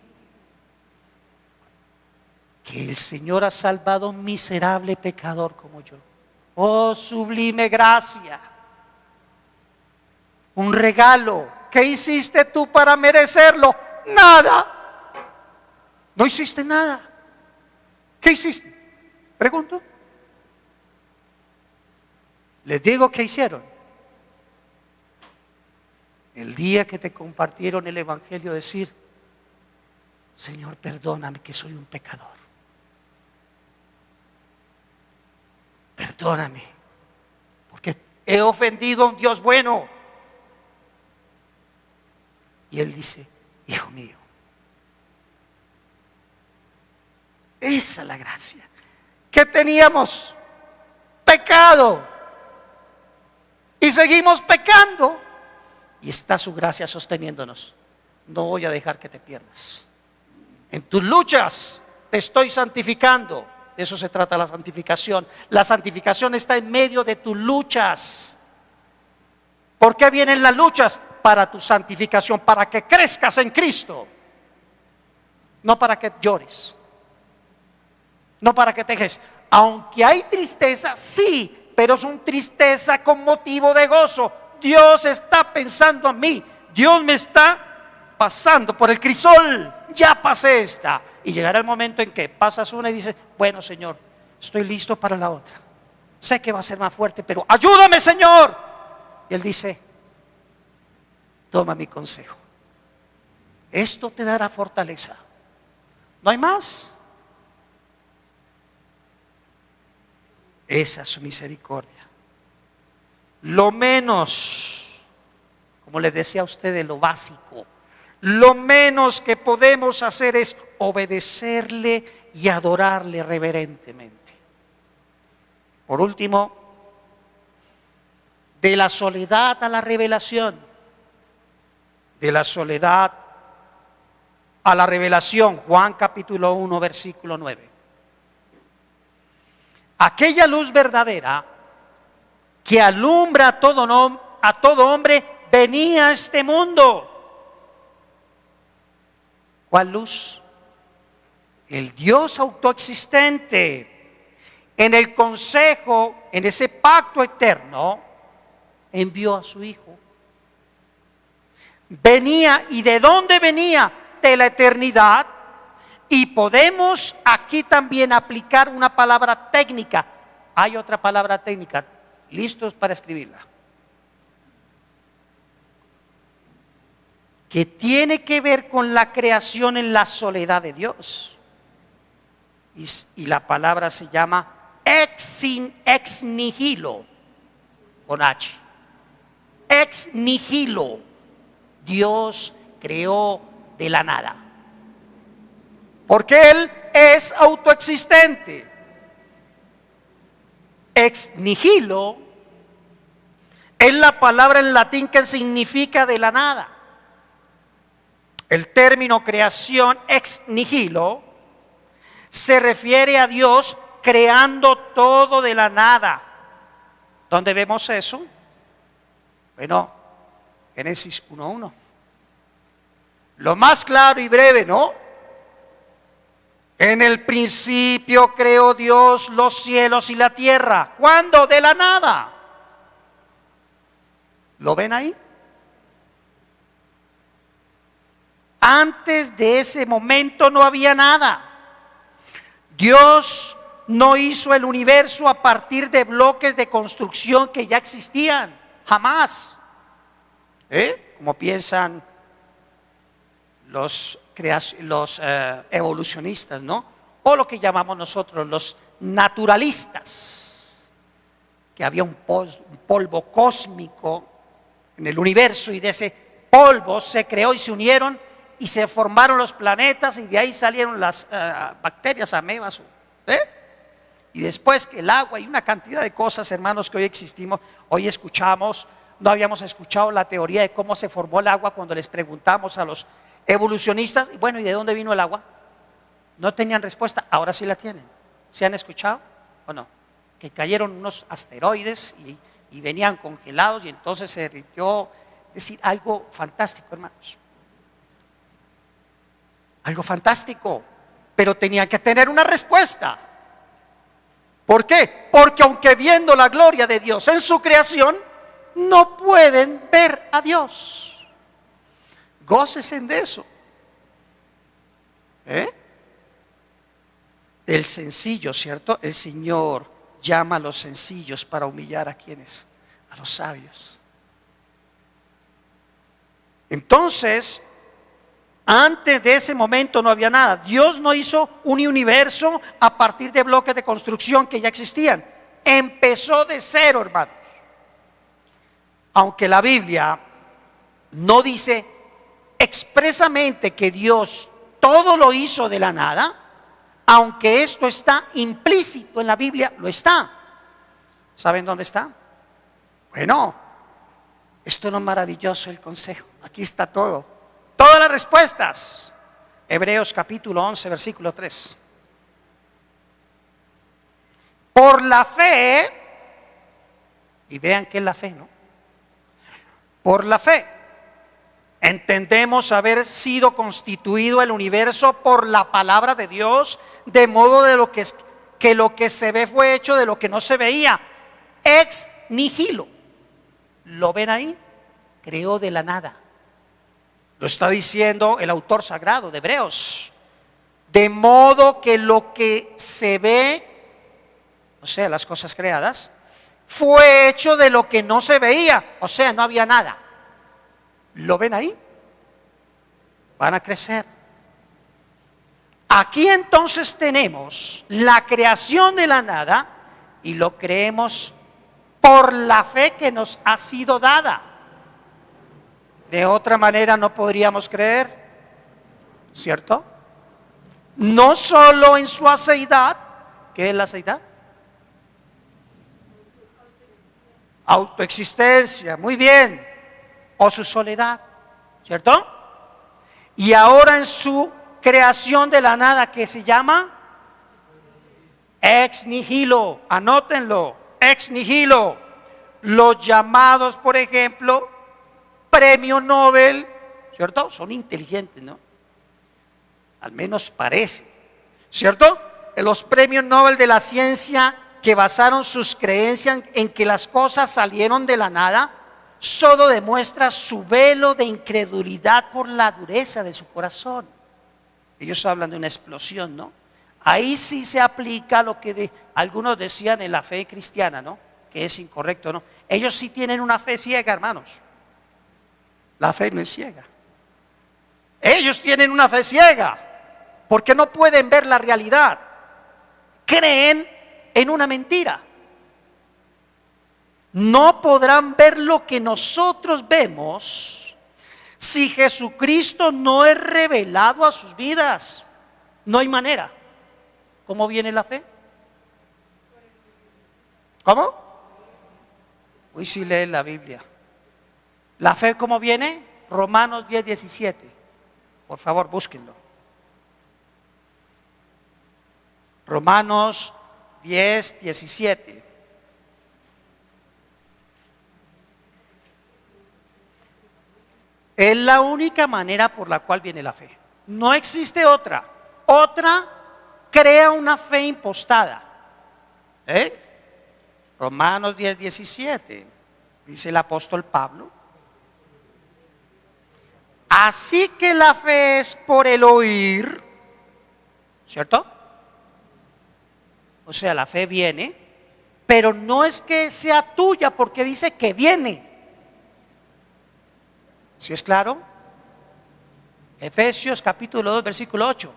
Que el Señor ha salvado a un miserable pecador como yo. Oh, sublime gracia. Un regalo. ¿Qué hiciste tú para merecerlo? Nada. No hiciste nada. ¿Qué hiciste? Pregunto. Les digo qué hicieron. El día que te compartieron el Evangelio, decir: Señor, perdóname que soy un pecador. Perdóname, porque he ofendido a un Dios bueno. Y Él dice: Hijo mío. Esa es la gracia. ¿Qué teníamos? Pecado. Y seguimos pecando. Y está su gracia sosteniéndonos. No voy a dejar que te pierdas. En tus luchas te estoy santificando. De eso se trata la santificación. La santificación está en medio de tus luchas. ¿Por qué vienen las luchas? Para tu santificación, para que crezcas en Cristo. No para que llores. No para que te dejes. Aunque hay tristeza, sí, pero es una tristeza con motivo de gozo. Dios está pensando en mí. Dios me está pasando por el crisol. Ya pasé esta. Y llegará el momento en que pasas una y dices: bueno, Señor, estoy listo para la otra. Sé que va a ser más fuerte, pero ayúdame, Señor. Y Él dice: toma mi consejo. Esto te dará fortaleza. No hay más. Esa es su misericordia. Lo menos, como les decía a ustedes, lo básico, lo menos que podemos hacer es obedecerle y adorarle reverentemente. Por último, de la soledad a la revelación, de la soledad a la revelación, Juan capítulo 1, versículo 9. Aquella luz verdadera que alumbra a todo hombre venía a este mundo. ¿Cuál luz? El Dios autoexistente, en el consejo, en ese pacto eterno, envió a su Hijo. Venía, ¿y de dónde venía? De la eternidad. Y podemos aquí también aplicar una palabra técnica. Hay otra palabra técnica. ¿Listos para escribirla? Que tiene que ver con la creación en la soledad de Dios. Y la palabra se llama ex nihilo, con H. Ex nihilo. Dios creó de la nada. Porque Él es autoexistente. Ex nihilo es la palabra en latín que significa de la nada. El término creación ex nihilo se refiere a Dios creando todo de la nada. ¿Dónde vemos eso? Bueno, Génesis 1:1. Lo más claro y breve, ¿no? En el principio creó Dios los cielos y la tierra. ¿Cuándo? De la nada. ¿Lo ven ahí? Antes de ese momento no había nada. Dios no hizo el universo a partir de bloques de construcción que ya existían. Jamás. Como piensan los evolucionistas, ¿no? O lo que llamamos nosotros los naturalistas, que había un polvo cósmico en el universo y de ese polvo se creó y se unieron y se formaron los planetas y de ahí salieron las bacterias, amebas, Y después que el agua y una cantidad de cosas, hermanos, que hoy escuchamos, no habíamos escuchado la teoría de cómo se formó el agua cuando les preguntamos a los evolucionistas, y bueno, ¿y de dónde vino el agua? No tenían respuesta, ahora sí la tienen. ¿Se han escuchado o no? Que cayeron unos asteroides y venían congelados y entonces se derritió. Es decir, algo fantástico, hermanos. Algo fantástico, pero tenían que tener una respuesta. ¿Por qué? Porque aunque viendo la gloria de Dios en su creación, no pueden ver a Dios. Gócese de eso. Del sencillo, ¿cierto? El Señor llama a los sencillos para humillar a quienes, a los sabios. Entonces, antes de ese momento no había nada. Dios no hizo un universo a partir de bloques de construcción que ya existían. Empezó de cero, hermanos. Aunque la Biblia no dice expresamente que Dios todo lo hizo de la nada, aunque esto está implícito en la Biblia, lo está. ¿Saben dónde está? Bueno, esto no es maravilloso el consejo. Aquí está todo. Todas las respuestas. Hebreos capítulo 11, versículo 3. Por la fe, y vean qué es la fe, ¿no? Por la fe, entendemos haber sido constituido el universo por la palabra de Dios, de modo de que lo que se ve fue hecho de lo que no se veía. Ex nihilo. ¿Lo ven ahí? Creó de la nada. Lo está diciendo el autor sagrado de Hebreos. De modo que lo que se ve, o sea, las cosas creadas, fue hecho de lo que no se veía, o sea, no había nada. ¿Lo ven ahí? Van a crecer. Aquí entonces tenemos la creación de la nada y lo creemos por la fe que nos ha sido dada. De otra manera no podríamos creer, ¿cierto? No solo en su aceidad. ¿Qué es la aceidad? Autoexistencia, muy bien. O su soledad, ¿cierto? Y ahora en su creación de la nada, que se llama ex nihilo. Anótenlo, ex nihilo. Los llamados, por ejemplo, premio Nobel, ¿cierto? Son inteligentes, ¿no? Al menos parece, ¿cierto? Los premios Nobel de la ciencia que basaron sus creencias en que las cosas salieron de la nada, solo demuestra su velo de incredulidad por la dureza de su corazón. Ellos hablan de una explosión, ¿no? Ahí sí se aplica lo que algunos decían en la fe cristiana, ¿no? Que es incorrecto, ¿no? Ellos sí tienen una fe ciega, hermanos. La fe no es ciega. Ellos tienen una fe ciega porque no pueden ver la realidad. Creen en una mentira. No podrán ver lo que nosotros vemos si Jesucristo no es revelado a sus vidas. No hay manera. ¿Cómo viene la fe? ¿Cómo? Hoy sí lee la Biblia. ¿La fe cómo viene? Romanos 10, 17. Por favor, búsquenlo. Romanos 10, 17. Es la única manera por la cual viene la fe. No existe otra. Otra crea una fe impostada. Romanos 10, 17. Dice el apóstol Pablo. Así que la fe es por el oír, ¿cierto? O sea, la fe viene, pero no es que sea tuya porque dice que viene. ¿Sí es claro? Efesios capítulo 2, versículo 8.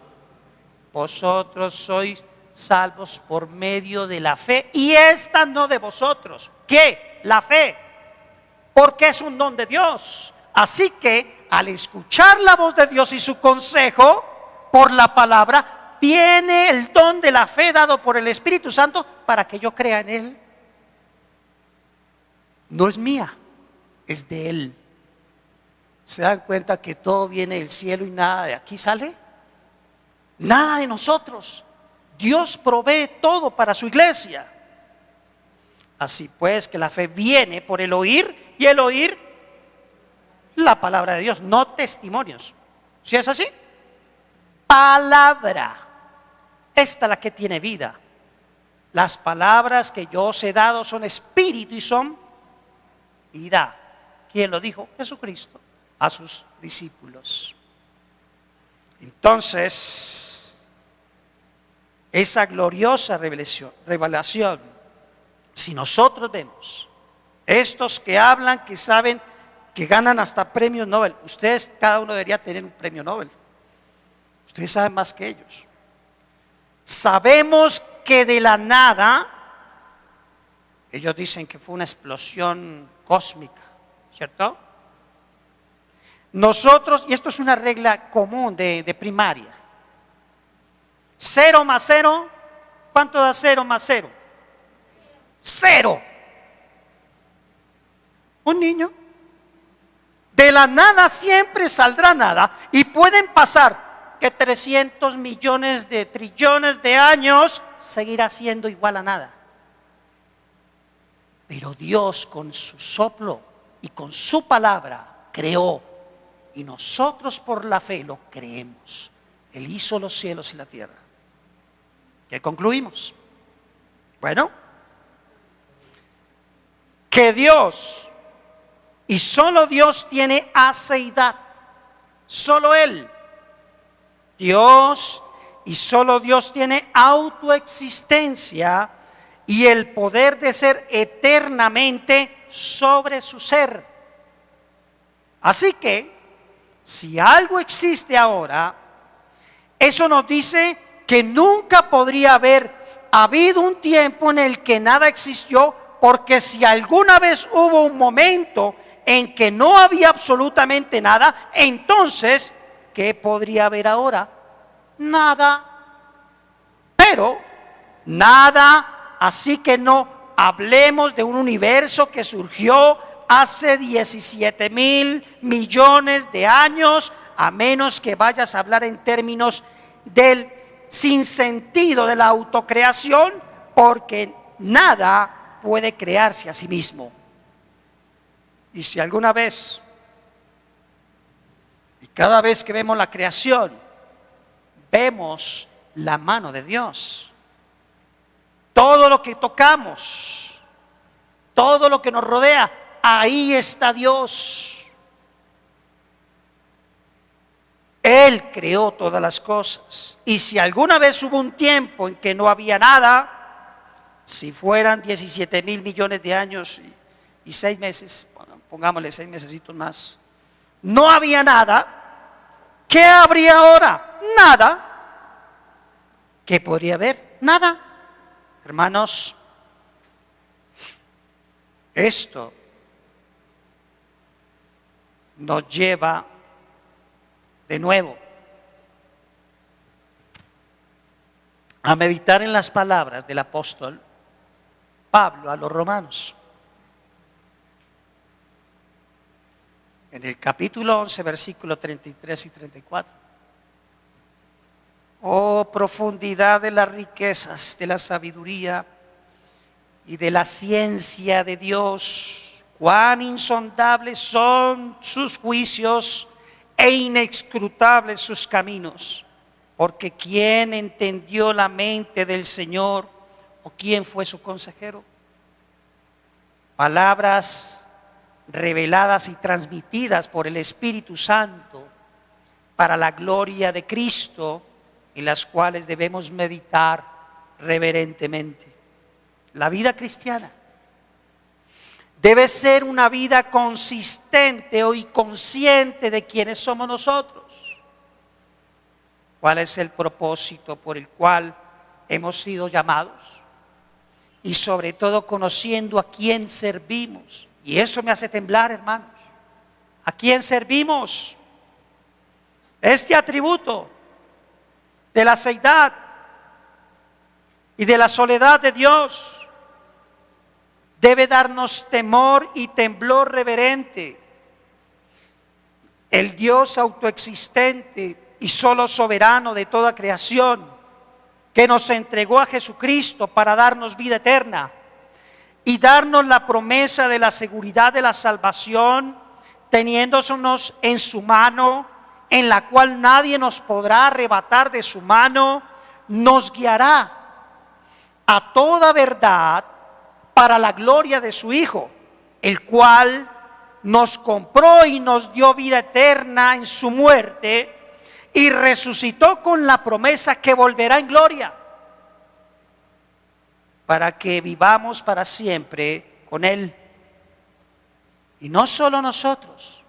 Vosotros sois salvos por medio de la fe, y esta no de vosotros. ¿Qué? La fe. Porque es un don de Dios. Así que al escuchar la voz de Dios y su consejo por la palabra, viene el don de la fe dado por el Espíritu Santo para que yo crea en Él. No es mía, es de Él. ¿Se dan cuenta que todo viene del cielo y nada de aquí sale? Nada de nosotros. Dios provee todo para su iglesia. Así pues que la fe viene por el oír, y el oír la palabra de Dios, no testimonios. ¿Sí es así? Palabra. Esta es la que tiene vida. Las palabras que yo os he dado son espíritu y son vida. ¿Quién lo dijo? Jesucristo a sus discípulos. Entonces, esa gloriosa revelación, si nosotros vemos estos que hablan, que saben, que ganan hasta premios Nobel, ustedes, cada uno debería tener un premio Nobel. Ustedes saben más que ellos. Sabemos que de la nada, ellos dicen que fue una explosión cósmica, ¿cierto? Nosotros, y esto es una regla común de primaria, 0 más 0, ¿cuánto da 0 más 0? 0. Un niño. De la nada siempre saldrá nada, y pueden pasar que 300 millones de trillones de años seguirá siendo igual a nada. Pero Dios con su soplo y con su palabra creó, y nosotros por la fe lo creemos. Él hizo los cielos y la tierra. ¿Qué concluimos? Bueno, que Dios, y solo Dios, tiene aceidad. Solo Él. Dios, y solo Dios tiene autoexistencia y el poder de ser eternamente sobre su ser. Así que, si algo existe ahora, eso nos dice que nunca podría haber habido un tiempo en el que nada existió, porque si alguna vez hubo un momento en que no había absolutamente nada, entonces, ¿qué podría haber ahora? Nada. Pero, nada, así que no hablemos de un universo que surgió hace 17,000 millones de años, a menos que vayas a hablar en términos del sinsentido de la autocreación, porque nada puede crearse a sí mismo. Y si alguna vez, y cada vez que vemos la creación, vemos la mano de Dios, todo lo que tocamos, todo lo que nos rodea, ahí está Dios. Él creó todas las cosas. Y si alguna vez hubo un tiempo en que no había nada, si fueran 17,000 millones de años y 6 meses, bueno, pongámosle 6 mesecitos más, no había nada, ¿qué habría ahora? Nada. ¿Qué podría haber? Nada. Hermanos, esto nos lleva de nuevo a meditar en las palabras del apóstol Pablo a los romanos. En el capítulo 11, versículos 33 y 34. Oh, profundidad de las riquezas, de la sabiduría y de la ciencia de Dios. Cuán insondables son sus juicios e inescrutables sus caminos. Porque ¿quién entendió la mente del Señor? ¿O quién fue su consejero? Palabras reveladas y transmitidas por el Espíritu Santo para la gloria de Cristo, en las cuales debemos meditar reverentemente. La vida cristiana debe ser una vida consistente y consciente de quiénes somos nosotros. ¿Cuál es el propósito por el cual hemos sido llamados? Y sobre todo conociendo a quién servimos. Y eso me hace temblar, hermanos. ¿A quién servimos? Este atributo de la seidad y de la soledad de Dios debe darnos temor y temblor reverente. El Dios autoexistente y solo soberano de toda creación, que nos entregó a Jesucristo para darnos vida eterna y darnos la promesa de la seguridad de la salvación, teniéndonos en su mano, en la cual nadie nos podrá arrebatar de su mano, nos guiará a toda verdad para la gloria de su Hijo, el cual nos compró y nos dio vida eterna en su muerte y resucitó con la promesa que volverá en gloria, para que vivamos para siempre con Él. Y no solo nosotros,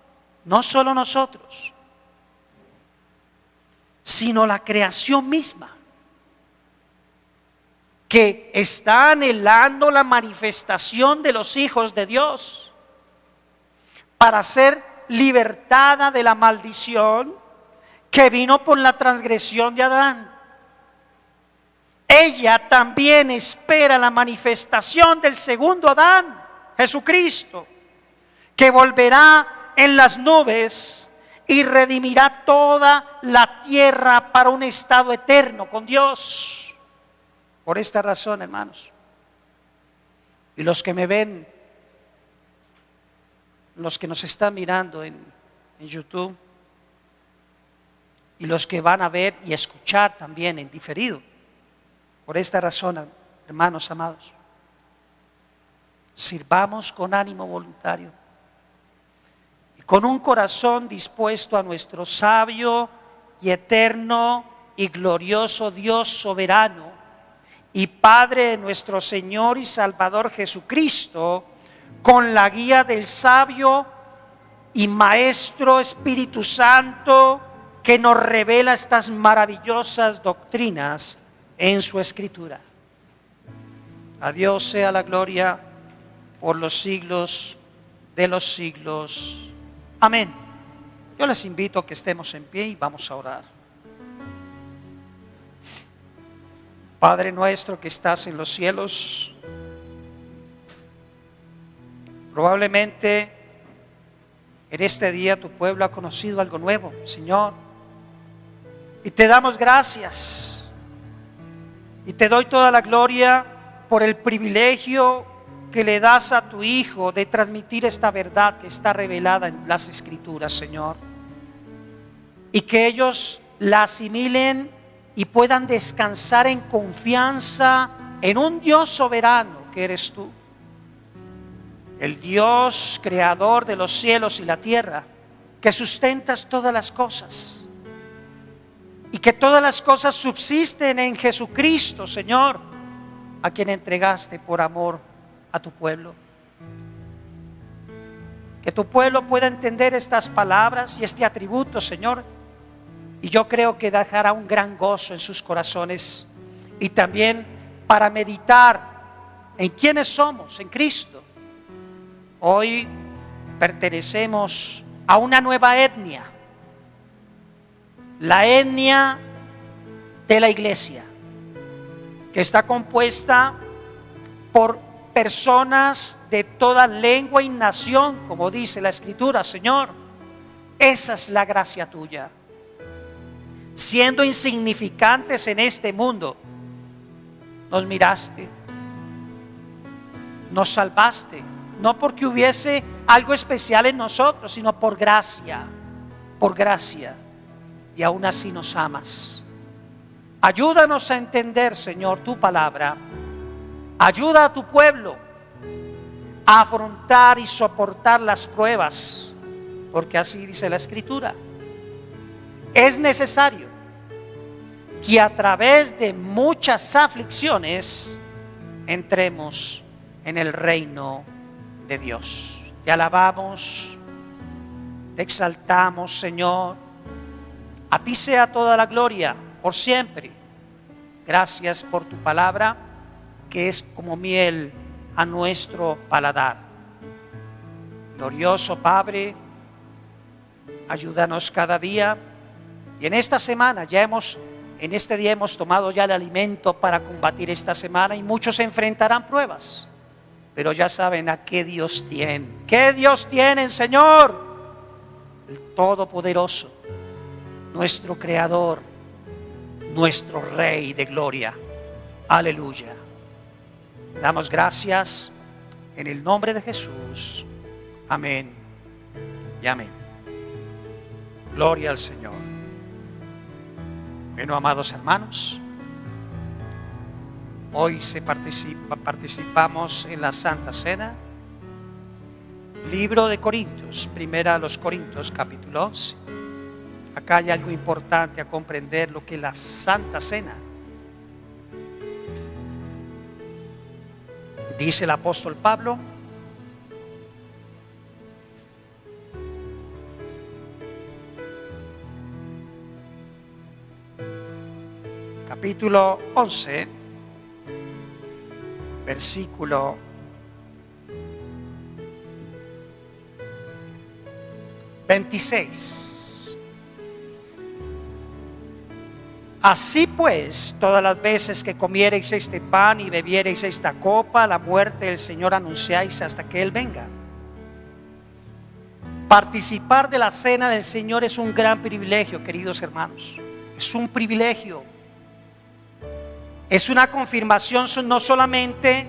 sino la creación misma, que está anhelando la manifestación de los hijos de Dios para ser libertada de la maldición que vino por la transgresión de Adán. Ella también espera la manifestación del segundo Adán, Jesucristo, que volverá en las nubes y redimirá toda la tierra para un estado eterno con Dios. Por esta razón, hermanos, y los que me ven, los que nos están mirando en YouTube, y los que van a ver y escuchar también en diferido, por esta razón, hermanos amados, sirvamos con ánimo voluntario y con un corazón dispuesto a nuestro sabio y eterno y glorioso Dios soberano y Padre de nuestro Señor y Salvador Jesucristo, con la guía del sabio y Maestro Espíritu Santo, que nos revela estas maravillosas doctrinas en su Escritura. A Dios sea la gloria por los siglos de los siglos. Amén. Yo les invito a que estemos en pie y vamos a orar. Padre nuestro que estás en los cielos, probablemente en este día tu pueblo ha conocido algo nuevo, Señor, y te damos gracias y te doy toda la gloria por el privilegio que le das a tu Hijo de transmitir esta verdad que está revelada en las Escrituras, Señor, y que ellos la asimilen y puedan descansar en confianza en un Dios soberano que eres tú, el Dios creador de los cielos y la tierra, que sustentas todas las cosas y que todas las cosas subsisten en Jesucristo, Señor, a quien entregaste por amor a tu pueblo. Que tu pueblo pueda entender estas palabras y este atributo, Señor, y yo creo que dejará un gran gozo en sus corazones y también para meditar en quiénes somos en Cristo. Hoy pertenecemos a una nueva etnia, la etnia de la iglesia, que está compuesta por personas de toda lengua y nación, como dice la Escritura, Señor. Esa es la gracia tuya. Siendo insignificantes en este mundo, nos miraste, nos salvaste, no porque hubiese algo especial en nosotros, sino por gracia, y aún así nos amas. Ayúdanos a entender, Señor, tu palabra. Ayuda a tu pueblo a afrontar y soportar las pruebas, porque así dice la Escritura. Es necesario que a través de muchas aflicciones entremos en el reino de Dios. Te alabamos, te exaltamos, Señor. A ti sea toda la gloria por siempre. Gracias por tu palabra, que es como miel a nuestro paladar. Glorioso Padre, ayúdanos cada día. Y en esta semana ya hemos en este día hemos tomado ya el alimento para combatir esta semana y muchos enfrentarán pruebas. Pero ya saben a qué Dios tienen. ¿Qué Dios tienen, Señor? El Todopoderoso, nuestro Creador, nuestro Rey de gloria. Aleluya. Le damos gracias en el nombre de Jesús. Amén y amén. Gloria al Señor. Bueno, amados hermanos, hoy participamos en la Santa Cena. Libro de Corintios, primera a los Corintios, capítulo 11. Acá hay algo importante a comprender, lo que es la Santa Cena. Dice el apóstol Pablo: capítulo 11, versículo 26. Así pues, todas las veces que comiereis este pan y bebiereis esta copa, la muerte del Señor anunciáis hasta que Él venga. Participar de la cena del Señor es un gran privilegio, queridos hermanos. Es un privilegio. Es una confirmación no solamente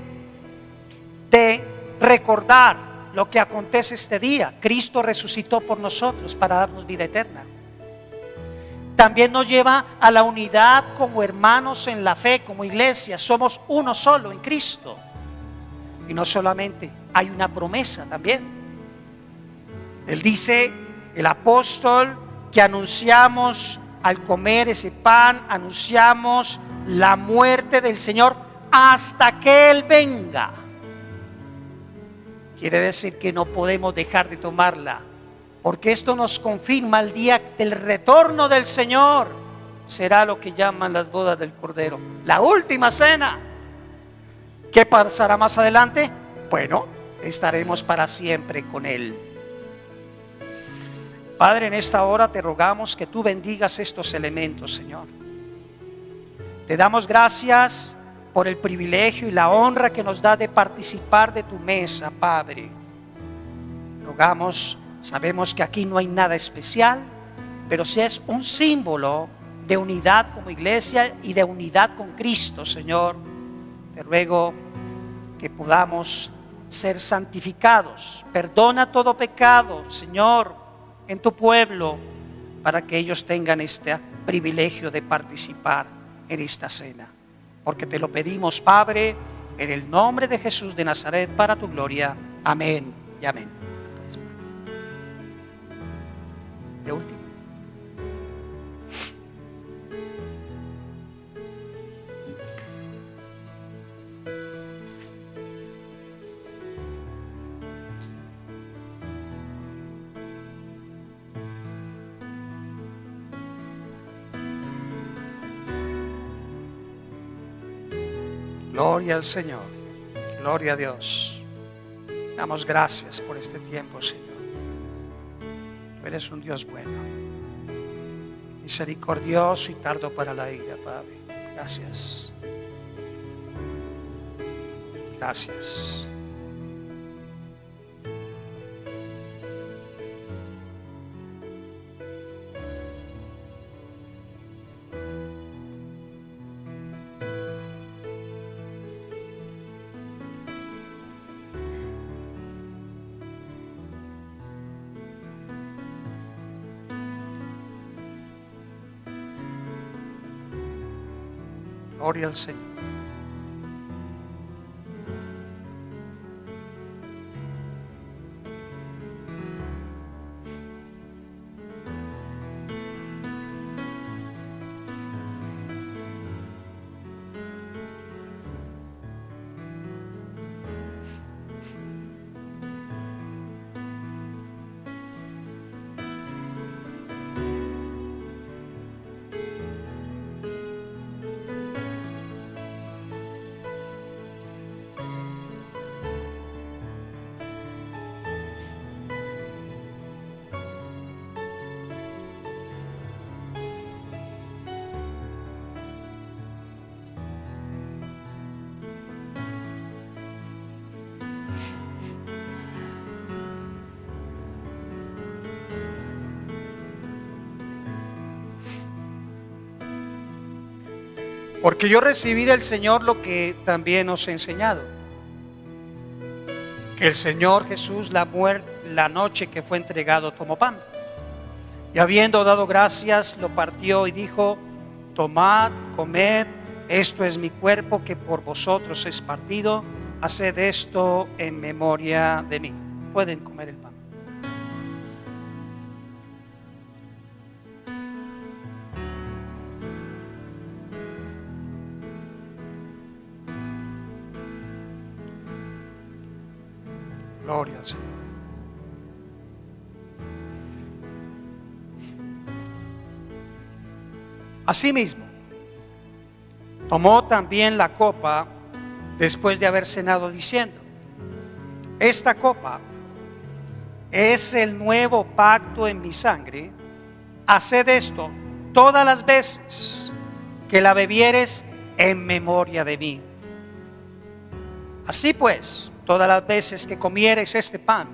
de recordar lo que acontece este día. Cristo resucitó por nosotros para darnos vida eterna. También nos lleva a la unidad como hermanos en la fe, como iglesia. Somos uno solo en Cristo. Y no solamente, hay una promesa también. Él dice, el apóstol, que anunciamos al comer ese pan, anunciamos la muerte del Señor hasta que Él venga. Quiere decir que no podemos dejar de tomarla, porque esto nos confirma el día del retorno del Señor. Será lo que llaman las bodas del Cordero, la última cena. ¿Qué pasará más adelante? Bueno, estaremos para siempre con Él. Padre, en esta hora te rogamos que tú bendigas estos elementos, Señor. Te damos gracias por el privilegio y la honra que nos da de participar de tu mesa, Padre. Rogamos, sabemos que aquí no hay nada especial, pero sí es un símbolo de unidad como iglesia y de unidad con Cristo, Señor. Te ruego que podamos ser santificados. Perdona todo pecado, Señor, en tu pueblo, para que ellos tengan este privilegio de participar en esta cena. Porque te lo pedimos, Padre, en el nombre de Jesús de Nazaret, para tu gloria. Amén y amén. De último. Gloria al Señor, gloria a Dios. Damos gracias por este tiempo, Señor. Tú eres un Dios bueno, misericordioso y tardo para la ira, Padre. Gracias. Gracias. Gloria al Señor. Porque yo recibí del Señor lo que también os he enseñado, que el Señor Jesús, la noche que fue entregado, tomó pan, y habiendo dado gracias, lo partió y dijo: tomad, comed, esto es mi cuerpo que por vosotros es partido, haced esto en memoria de mí. Pueden comer el pan. Gloria al Señor. Asimismo, tomó también la copa después de haber cenado, diciendo: esta copa es el nuevo pacto en mi sangre. Haced esto todas las veces que la bebieres en memoria de mí. Así pues, todas las veces que comiereis este pan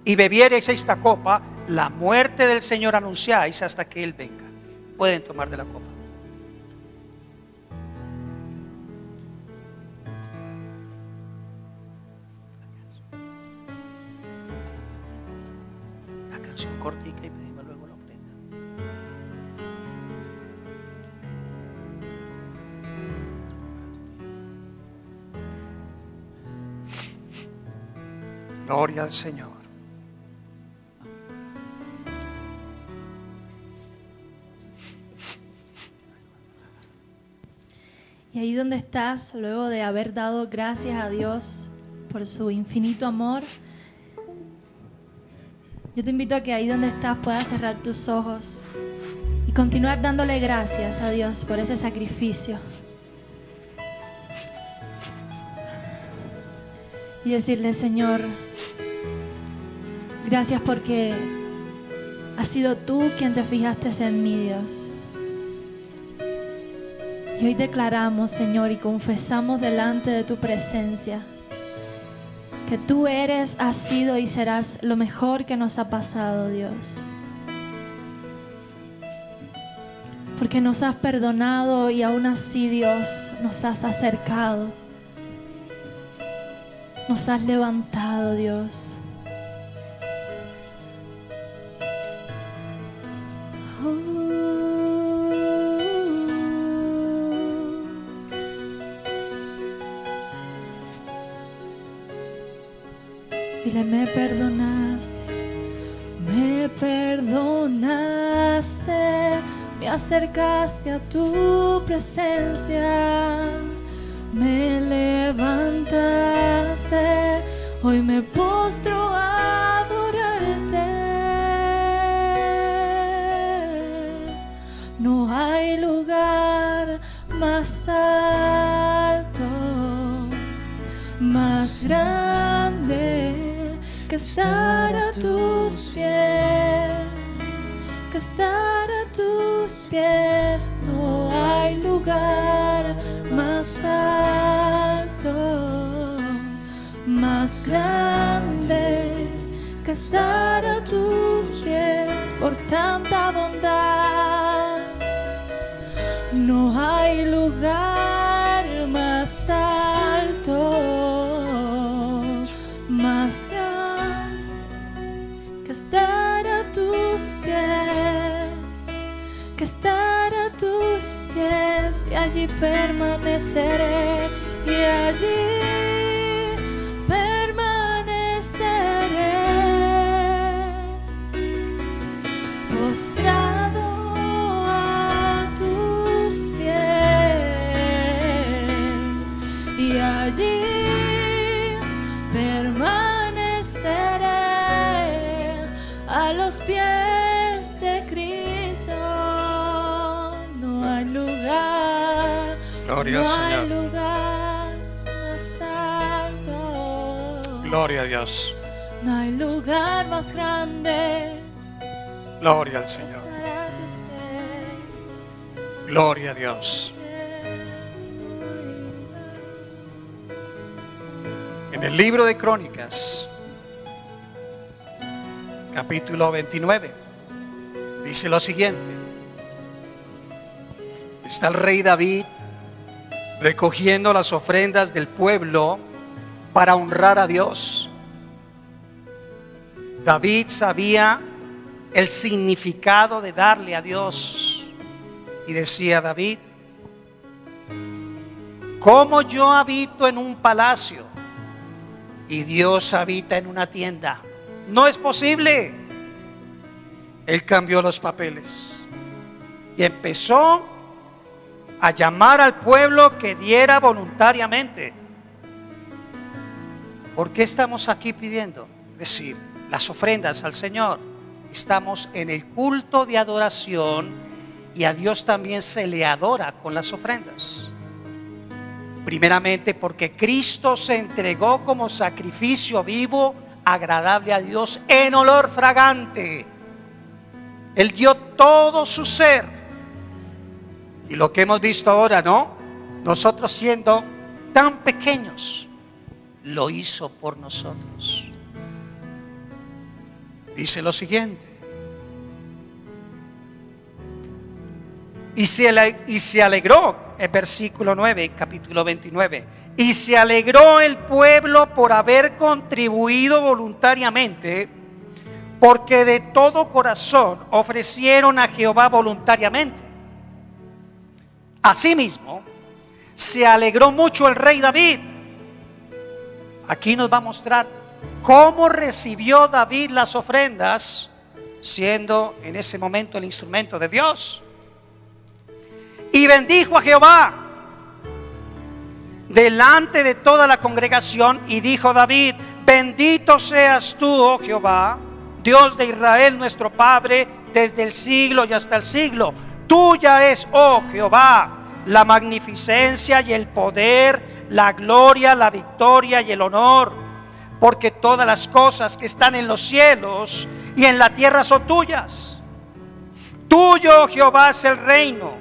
y bebiereis esta copa, la muerte del Señor anunciáis hasta que Él venga. Pueden tomar de la copa. La canción cortica y pedimos luego la ofrenda. Gloria al Señor. Y ahí donde estás, luego de haber dado gracias a Dios por su infinito amor, yo te invito a que ahí donde estás puedas cerrar tus ojos y continuar dándole gracias a Dios por ese sacrificio. Y decirle: Señor, gracias porque has sido tú quien te fijaste en mí, Dios. Y hoy declaramos, Señor, y confesamos delante de tu presencia que tú eres, has sido y serás lo mejor que nos ha pasado, Dios. Porque nos has perdonado y aún así, Dios, nos has acercado. Nos has levantado, Dios. Dile: me perdonaste, me acercaste a tu presencia, me levantaste, hoy me postro a adorarte. No hay lugar más alto, más grande que estar a tus pies, que estar a tus pies. No hay lugar más alto, más grande que estar a tus pies. Por tanta bondad, no hay lugar más alto, más grande que estar a tus pies, que estar a tus pies. Y allí permaneceré, y allí permaneceré, postrado a tus pies, y allí permaneceré a los pies de Cristo. No hay lugar, Gloria al no Señor. hay lugar más alto, Gloria a Dios. no hay lugar más grande Gloria al que Señor. estar a tus pies. Gloria a Dios. En el libro de Crónicas, capítulo 29, dice lo siguiente: está el rey David recogiendo las ofrendas del pueblo para honrar a Dios. David sabía el significado de darle a Dios. Y decía David: ¿cómo yo habito en un palacio y Dios habita en una tienda? No es posible. Él cambió los papeles y empezó a llamar al pueblo que diera voluntariamente. ¿Por qué estamos aquí pidiendo? Es decir, las ofrendas al Señor. Estamos en el culto de adoración y a Dios también se le adora con las ofrendas. Primeramente porque Cristo se entregó como sacrificio vivo, agradable a Dios, en olor fragante. Él dio todo su ser. Y lo que hemos visto ahora, ¿no? Nosotros siendo tan pequeños, lo hizo por nosotros. Dice lo siguiente: y se alegró, en versículo 9, capítulo 29, y se alegró el pueblo por haber contribuido voluntariamente, porque de todo corazón ofrecieron a Jehová voluntariamente. Asimismo, se alegró mucho el rey David. Aquí nos va a mostrar cómo recibió David las ofrendas, siendo en ese momento el instrumento de Dios. Y bendijo a Jehová delante de toda la congregación, y dijo David: bendito seas tú, oh Jehová, Dios de Israel nuestro Padre, desde el siglo y hasta el siglo. Tuya es, oh Jehová, la magnificencia y el poder, la gloria, la victoria y el honor, porque todas las cosas que están en los cielos y en la tierra son tuyas. Tuyo, Jehová, es el reino,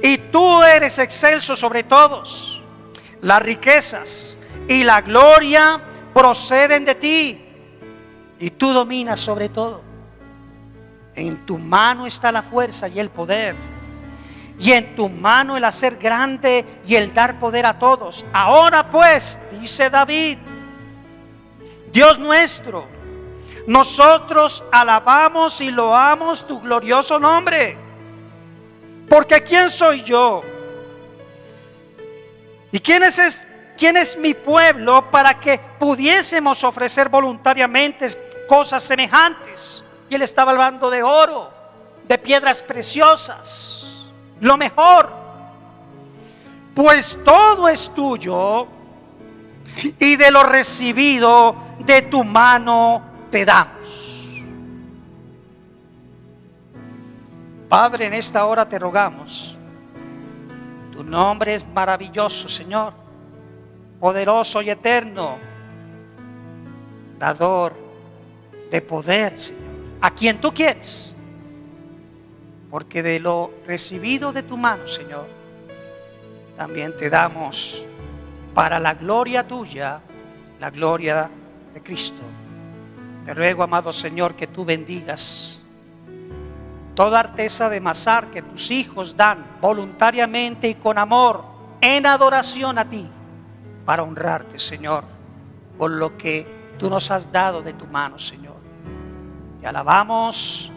y tú eres excelso sobre todos. Las riquezas y la gloria proceden de ti, y tú dominas sobre todo. En tu mano está la fuerza y el poder, y en tu mano el hacer grande y el dar poder a todos. Ahora pues, dice David, Dios nuestro, nosotros alabamos y loamos tu glorioso nombre. Porque ¿quién soy yo? ¿Y quién es mi pueblo para que pudiésemos ofrecer voluntariamente cosas semejantes? Y él estaba hablando de oro, de piedras preciosas, lo mejor. Pues todo es tuyo, y de lo recibido de tu mano te damos. Padre, en esta hora te rogamos. Tu nombre es maravilloso, Señor, poderoso y eterno, dador de poder, Señor, a quien tú quieres. Porque de lo recibido de tu mano, Señor, también te damos para la gloria tuya, la gloria de Cristo. Te ruego, amado Señor, que tú bendigas toda arteza de masar que tus hijos dan voluntariamente y con amor, en adoración a ti, para honrarte, Señor, por lo que tú nos has dado de tu mano, Señor. Te alabamos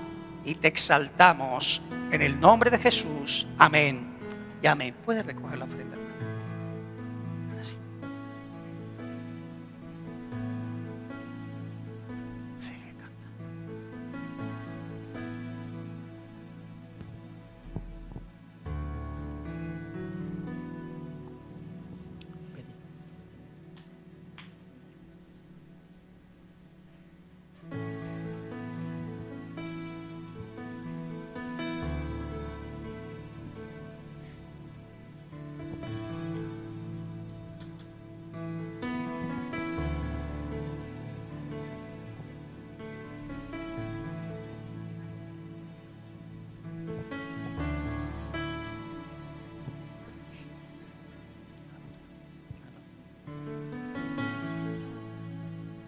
y te exaltamos en el nombre de Jesús. Amén y amén. Puedes recoger la ofrenda, hermano. Ahora sí. Sigue cantando.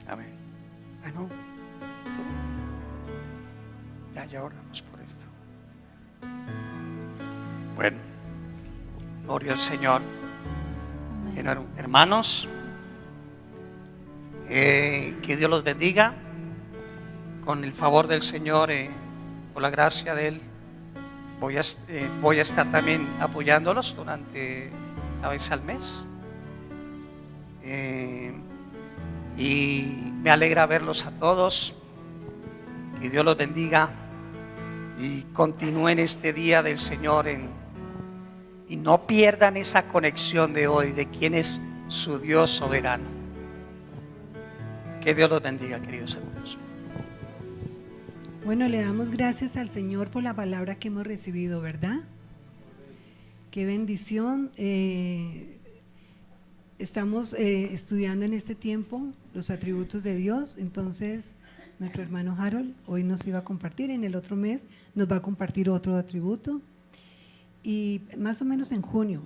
Amén. Bueno, ya oramos por esto. Bueno, gloria al Señor. Hermanos, que Dios los bendiga. Con el favor del Señor, por la gracia de Él, voy a estar también apoyándolos durante una vez al mes. Y me alegra verlos a todos. Que Dios los bendiga y continúen este día del Señor y no pierdan esa conexión de hoy de quién es su Dios soberano. Que Dios los bendiga, queridos hermanos. Bueno, le damos gracias al Señor por la palabra que hemos recibido, ¿verdad? Qué bendición. Estamos estudiando en este tiempo los atributos de Dios. Entonces, nuestro hermano Harold hoy nos iba a compartir, en el otro mes nos va a compartir otro atributo. Y más o menos en junio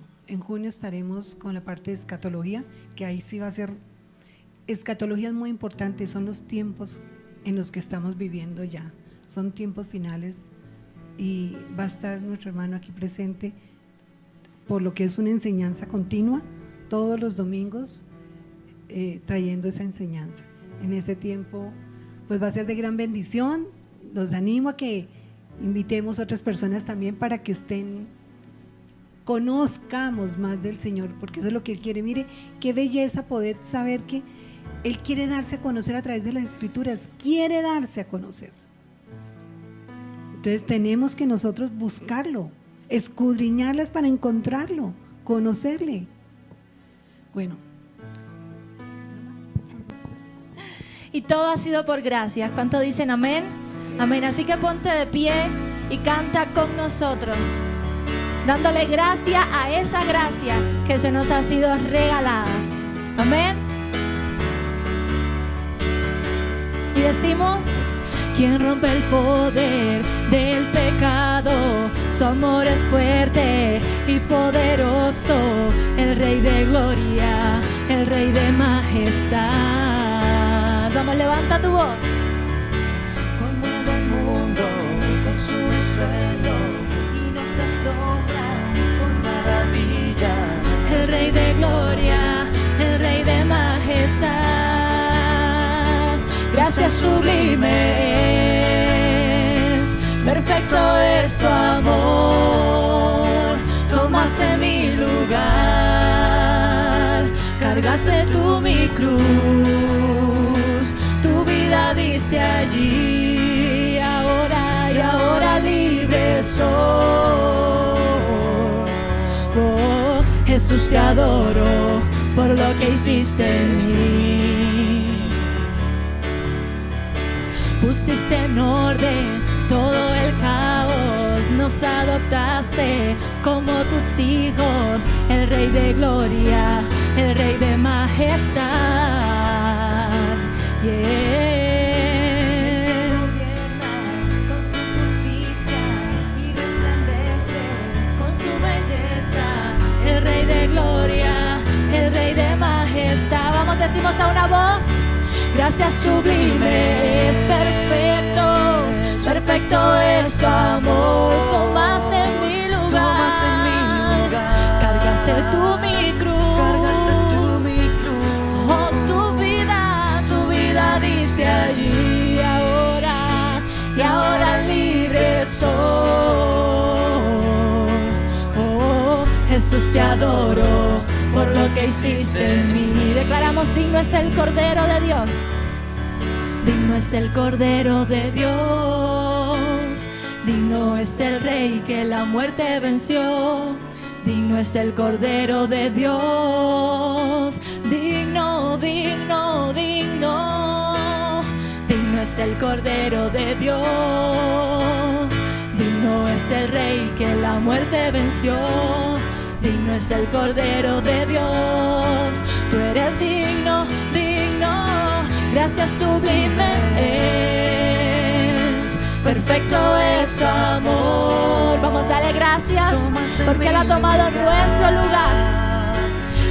estaremos con la parte de escatología, que ahí sí va a ser, escatología es muy importante, son los tiempos en los que estamos viviendo ya. Son tiempos finales y va a estar nuestro hermano aquí presente, por lo que es una enseñanza continua, todos los domingos trayendo esa enseñanza. En ese tiempo pues va a ser de gran bendición. Los animo a que invitemos a otras personas también para que conozcamos más del Señor, porque eso es lo que Él quiere. Mire, qué belleza poder saber que Él quiere darse a conocer a través de las Escrituras, quiere darse a conocer. Entonces tenemos que nosotros buscarlo, escudriñarlas para encontrarlo, conocerle. Bueno. Y todo ha sido por gracia. ¿Cuánto dicen amén? Amén. Así que ponte de pie y canta con nosotros, dándole gracia a esa gracia que se nos ha sido regalada. Amén. Y decimos: quien rompe el poder del pecado, su amor es fuerte y poderoso, el Rey de gloria, el Rey de majestad. Vamos, levanta tu voz. Conmueve el mundo con su estruendo y nos asombra con maravillas. El Rey de gloria, el Rey de majestad. Gracias sublimes, perfecto es tu amor. Tomaste mi lugar, cargaste tú mi cruz, tu vida diste allí, y ahora libre soy. Oh, Jesús, te adoro por lo que hiciste en mí. Pusiste en orden todo el caos, nos adoptaste como tus hijos, el Rey de gloria, el Rey de majestad. Yeah. Gobierna con su justicia y resplandece con su belleza. El Rey de gloria, el Rey de majestad. Vamos, decimos a una voz: gracias sublime, es perfecto, perfecto es tu amor. Tomaste mi lugar, cargaste tú mi cruz, oh, tu vida diste allí, y ahora libre soy. Oh, Jesús, te adoro por lo que hiciste en mí. Declaramos: digno es el Cordero de Dios, digno es el Cordero de Dios, digno es el Rey que la muerte venció, digno es el Cordero de Dios, digno, digno, digno, digno es el Cordero de Dios, digno es el Rey que la muerte venció, digno es el Cordero de Dios. Tú eres digno, digno, gracias sublime es, perfecto es tu amor. Vamos, dale gracias porque Él ha tomado nuestro lugar.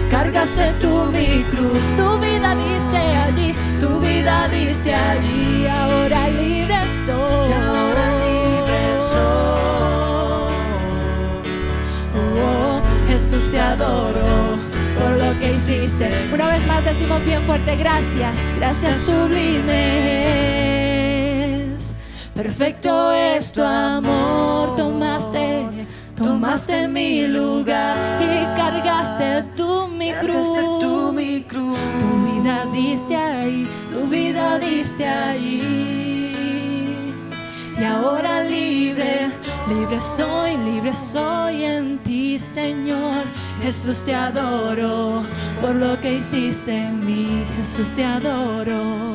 Cargaste tú mi cruz, tu vida diste allí, tu vida diste allí, y ahora libre soy. Jesús, te adoro por lo que hiciste. Una vez más decimos bien fuerte, gracias, gracias sublimes. Perfecto es tu amor, tomaste mi lugar y cargaste tú mi cruz. Tu vida diste ahí, tu vida diste ahí. Y ahora libre soy en ti, Señor. Jesús, te adoro por lo que hiciste en mí. Jesús, te adoro.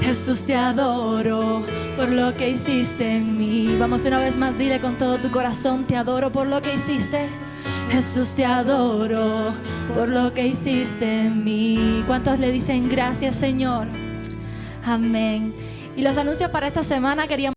Jesús, te adoro por lo que hiciste en mí. Vamos una vez más, dile con todo tu corazón, te adoro por lo que hiciste. Jesús, te adoro por lo que hiciste en mí. ¿Cuántos le dicen gracias, Señor? Amén. Y los anuncios para esta semana queríamos